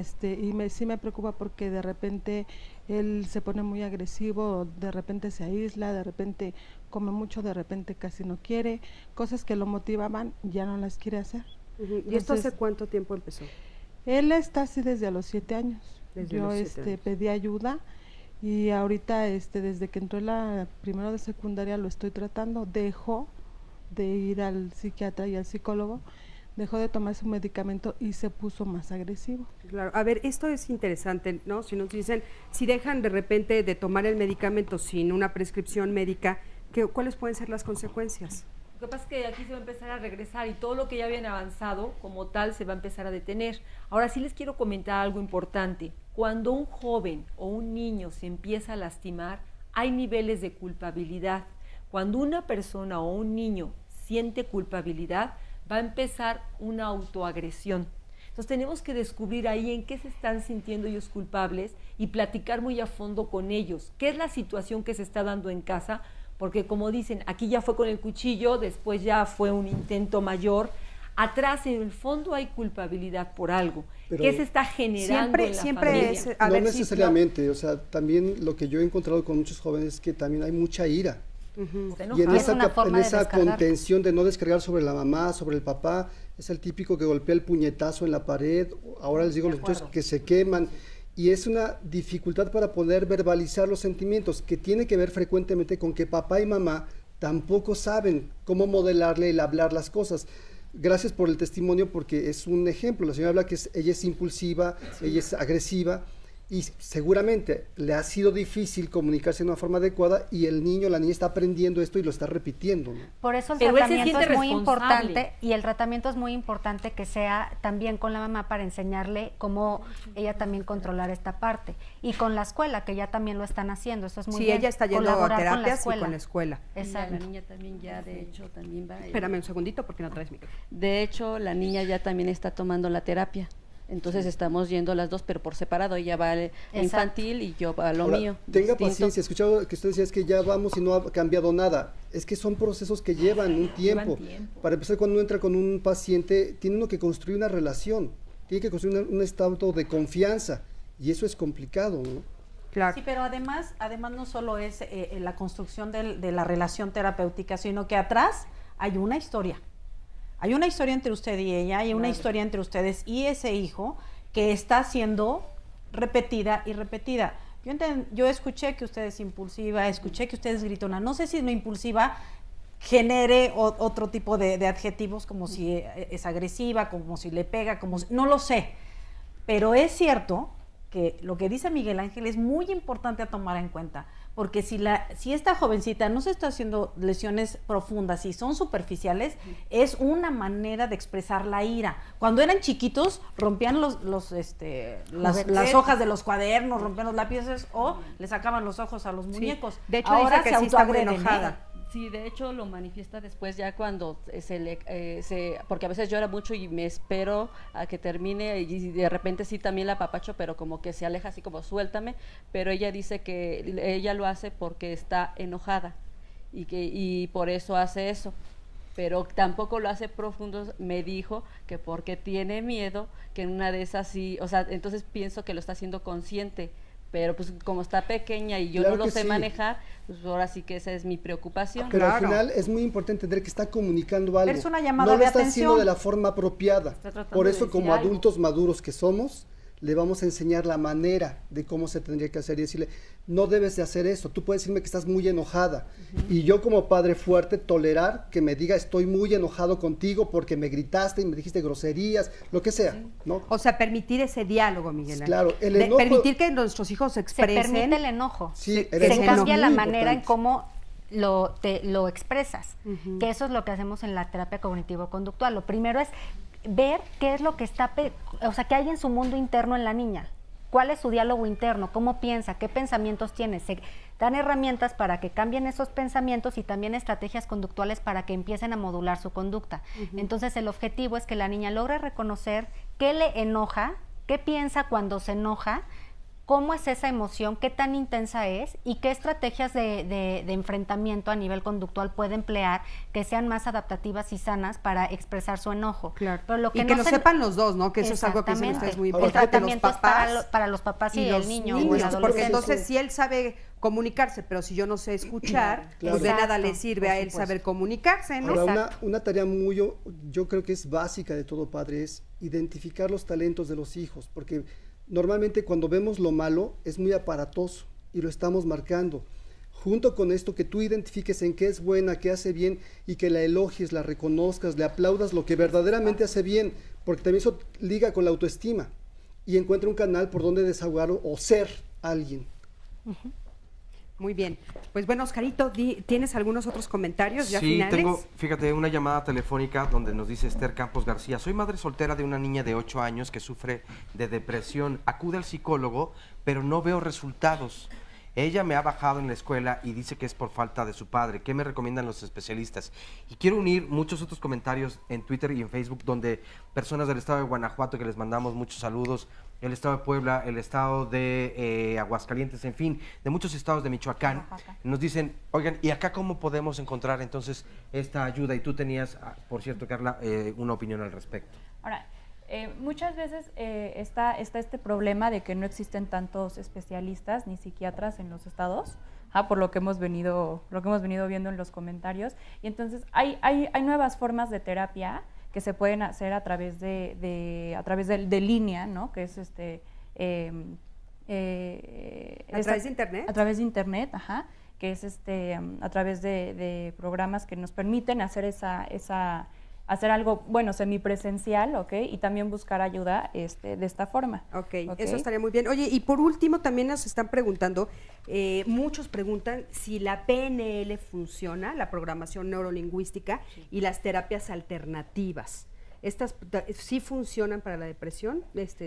sí me preocupa porque de repente él se pone muy agresivo, de repente se aísla, de repente come mucho, de repente casi no quiere, cosas que lo motivaban ya no las quiere hacer. ¿Y esto hace cuánto tiempo empezó? Él está así desde a los 7 años. Yo 7 años. Pedí ayuda. Y ahorita, desde que entró primero de secundaria lo estoy tratando, dejó de ir al psiquiatra y al psicólogo, dejó de tomar su medicamento y se puso más agresivo. Claro, a ver, esto es interesante, ¿no? Si nos dicen, si dejan de repente de tomar el medicamento sin una prescripción médica, ¿cuáles pueden ser las consecuencias? Lo que pasa es que aquí se va a empezar a regresar y todo lo que ya habían avanzado como tal se va a empezar a detener. Ahora sí les quiero comentar algo importante. Cuando un joven o un niño se empieza a lastimar, hay niveles de culpabilidad. Cuando una persona o un niño siente culpabilidad, va a empezar una autoagresión. Entonces tenemos que descubrir ahí en qué se están sintiendo ellos culpables y platicar muy a fondo con ellos. ¿Qué es la situación que se está dando en casa? Porque como dicen, aquí ya fue con el cuchillo, después ya fue un intento mayor. Atrás, en el fondo, hay culpabilidad por algo. Pero ¿qué se está generando en la familia? No necesariamente, o sea, también lo que yo he encontrado con muchos jóvenes es que también hay mucha ira. Y en esa contención de no descargar sobre la mamá, sobre el papá, es el típico que golpea el puñetazo en la pared, ahora les digo los muchachos que se queman, y es una dificultad para poder verbalizar los sentimientos, que tiene que ver frecuentemente con que papá y mamá tampoco saben cómo modelarle el hablar las cosas. Gracias por el testimonio, porque es un ejemplo. La señora habla que ella es impulsiva, ella es agresiva, y seguramente le ha sido difícil comunicarse de una forma adecuada y el niño, la niña está aprendiendo esto y lo está repitiendo, ¿no? Por eso el Pero él se tratamiento siente es muy responsable. importante y el tratamiento es muy importante que sea también con la mamá para enseñarle cómo ella también controlar esta parte y con la escuela que ya también lo están haciendo, eso es muy Sí, bien. ella está yendo a colaborar terapias y con la escuela. Exacto. La niña también ya, de hecho, también va. Espérame un segundito porque no traes micrófono. De hecho, la niña ya también está tomando la terapia. Entonces estamos yendo las dos, pero por separado. Ella va al infantil y yo a lo Ahora, mío. Tenga distinto. paciencia, he escuchado que usted decía es que ya vamos y no ha cambiado nada. Es que son procesos que llevan un tiempo. Para empezar, cuando uno entra con un paciente, tiene uno que construir una relación, tiene que construir un estado de confianza, y eso es complicado, ¿no? Claro. Sí, pero además no solo es la construcción de la relación terapéutica, sino que atrás hay una historia. Hay una historia entre usted y ella, hay una historia entre ustedes y ese hijo que está siendo repetida y repetida. Yo escuché que usted es impulsiva, escuché que usted es gritona. No sé si lo impulsiva genere otro tipo de adjetivos, como si es agresiva, como si le pega, no lo sé. Pero es cierto que lo que dice Miguel Ángel es muy importante a tomar en cuenta, porque si esta jovencita no se está haciendo lesiones profundas y son superficiales, es una manera de expresar la ira. Cuando eran chiquitos, rompían las hojas de los cuadernos, rompían los lápices o le sacaban los ojos a los muñecos. De hecho, ahora dice que se sí está muy autoagreden, enojada. Sí, de hecho lo manifiesta después ya cuando porque a veces llora mucho y me espero a que termine y de repente sí también la apapacho, pero como que se aleja así como suéltame, pero ella dice que ella lo hace porque está enojada y por eso hace eso, pero tampoco lo hace profundo, me dijo que porque tiene miedo que en una de esas sí, o sea, entonces pienso que lo está haciendo consciente. Pero pues como está pequeña y yo Claro no lo que sé sí. manejar, pues ahora sí que esa es mi preocupación. Pero al final es muy importante entender que está comunicando algo. Pero es una llamada no de lo está atención. haciendo de la forma apropiada. Está tratando Por de eso, decir como algo. adultos maduros que somos, le vamos a enseñar la manera de cómo se tendría que hacer y decirle, no debes de hacer eso, tú puedes decirme que estás muy enojada. Y yo como padre fuerte, tolerar que me diga estoy muy enojado contigo porque me gritaste y me dijiste groserías, lo que sea, ¿no? O sea, permitir ese diálogo, Miguel Ángel. Claro, el De enojo- permitir que nuestros hijos se Se expresen. permite el enojo. Sí, el se enojo es cambia la muy manera en importante. cómo lo expresas, que eso es lo que hacemos en la terapia cognitivo-conductual. Lo primero es ver qué es lo que qué hay en su mundo interno en la niña. ¿Cuál es su diálogo interno? ¿Cómo piensa? ¿Qué pensamientos tiene? Se dan herramientas para que cambien esos pensamientos y también estrategias conductuales para que empiecen a modular su conducta. Entonces, el objetivo es que la niña logre reconocer qué le enoja, qué piensa cuando se enoja, cómo es esa emoción, qué tan intensa es y qué estrategias de enfrentamiento a nivel conductual puede emplear que sean más adaptativas y sanas para expresar su enojo. Claro. Pero lo que Y que no lo se- sepan los dos, ¿no? Que eso es algo que dicen ustedes muy El importante. tratamiento los es papás para los papás y, el los niño o el niños, adolescente. porque entonces si él sabe comunicarse, pero si yo no sé escuchar, Claro. pues de nada Exacto, le sirve por a él supuesto. saber comunicarse, ¿no? Ahora, una tarea yo creo que es básica de todo padre, es identificar los talentos de los hijos, porque normalmente cuando vemos lo malo es muy aparatoso y lo estamos marcando. Junto con esto, que tú identifiques en qué es buena, qué hace bien y que la elogies, la reconozcas, le aplaudas lo que verdaderamente hace bien, porque también eso liga con la autoestima y encuentra un canal por donde desahogar o ser alguien. Muy bien. Pues bueno, Oscarito, ¿tienes algunos otros comentarios ya Sí, finales? tengo, fíjate, una llamada telefónica donde nos dice Esther Campos García: soy madre soltera de una niña de 8 años que sufre de depresión. Acude al psicólogo, pero no veo resultados. Ella me ha bajado en la escuela y dice que es por falta de su padre. ¿Qué me recomiendan los especialistas? Y quiero unir muchos otros comentarios en Twitter y en Facebook donde personas del estado de Guanajuato, que les mandamos muchos saludos, el estado de Puebla, el estado de Aguascalientes, en fin, de muchos estados de Michoacán, nos dicen, oigan, ¿y acá cómo podemos encontrar entonces esta ayuda? Y tú tenías, por cierto, Carla, una opinión al respecto. Ahora, muchas veces está este problema de que no existen tantos especialistas ni psiquiatras en los estados, por lo que hemos venido viendo en los comentarios. Y entonces hay nuevas formas de terapia que se pueden hacer a través de línea, ¿no? Que es ¿A través de internet? A través de internet, que es a través de programas que nos permiten hacer hacer algo, bueno, semipresencial, ¿ok? Y también buscar ayuda de esta forma. Ok, eso estaría muy bien. Oye, y por último también nos están preguntando, muchos preguntan si la PNL funciona, la programación neurolingüística, y las terapias alternativas. ¿Estas sí funcionan para la depresión?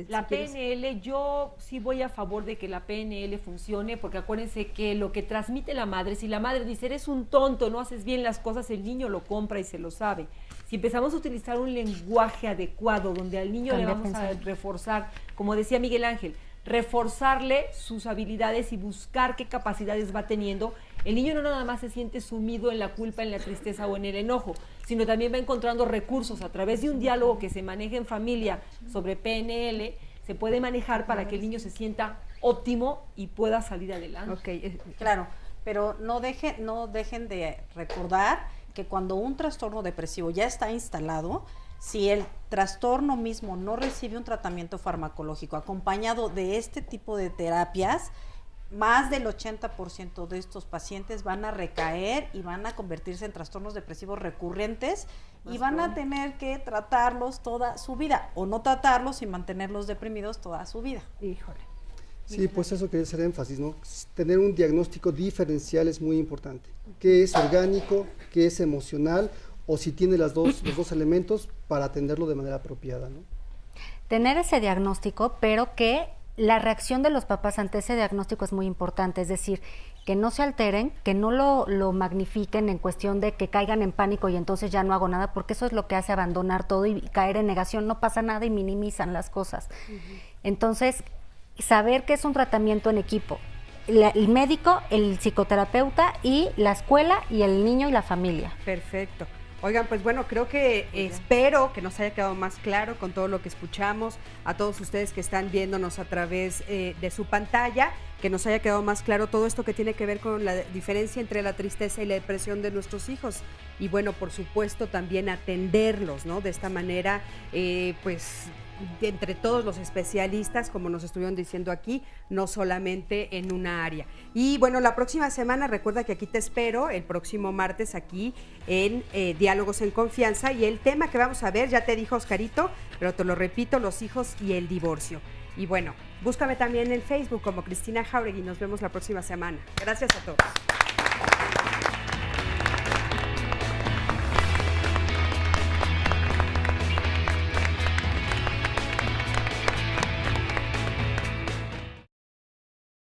La PNL, yo sí voy a favor de que la PNL funcione, porque acuérdense que lo que transmite la madre, si la madre dice, eres un tonto, no haces bien las cosas, el niño lo compra y se lo sabe. Si empezamos a utilizar un lenguaje adecuado, donde al niño le vamos a reforzar, como decía Miguel Ángel, reforzarle sus habilidades y buscar qué capacidades va teniendo, el niño no nada más se siente sumido en la culpa, en la tristeza o en el enojo, sino también va encontrando recursos a través de un diálogo que se maneja en familia sobre PNL, se puede manejar para que el niño se sienta óptimo y pueda salir adelante. Claro, pero no dejen de recordar que cuando un trastorno depresivo ya está instalado, si el trastorno mismo no recibe un tratamiento farmacológico acompañado de este tipo de terapias, más del 80% de estos pacientes van a recaer y van a convertirse en trastornos depresivos recurrentes y van a tener que tratarlos toda su vida o no tratarlos y mantenerlos deprimidos toda su vida. Híjole. Sí, pues eso quería hacer énfasis, ¿no? Tener un diagnóstico diferencial es muy importante. ¿Qué es orgánico? ¿Qué es emocional? O si tiene los dos elementos para atenderlo de manera apropiada, ¿no? Tener ese diagnóstico, pero que la reacción de los papás ante ese diagnóstico es muy importante, es decir, que no se alteren, que no lo magnifiquen en cuestión de que caigan en pánico y entonces ya no hago nada, porque eso es lo que hace abandonar todo y caer en negación, no pasa nada y minimizan las cosas. Entonces, saber que es un tratamiento en equipo, el médico, el psicoterapeuta y la escuela y el niño y la familia. Perfecto. Oigan, pues bueno, creo que espero que nos haya quedado más claro con todo lo que escuchamos, a todos ustedes que están viéndonos a través de su pantalla, que nos haya quedado más claro todo esto que tiene que ver con la diferencia entre la tristeza y la depresión de nuestros hijos. Y bueno, por supuesto también atenderlos, ¿no? De esta manera, pues entre todos los especialistas, como nos estuvieron diciendo aquí, no solamente en una área. Y bueno, la próxima semana, recuerda que aquí te espero, el próximo martes aquí en Diálogos en Confianza, y el tema que vamos a ver, ya te dijo Oscarito, pero te lo repito, los hijos y el divorcio. Y bueno, búscame también en Facebook como Cristina Jauregui y nos vemos la próxima semana. Gracias a todos.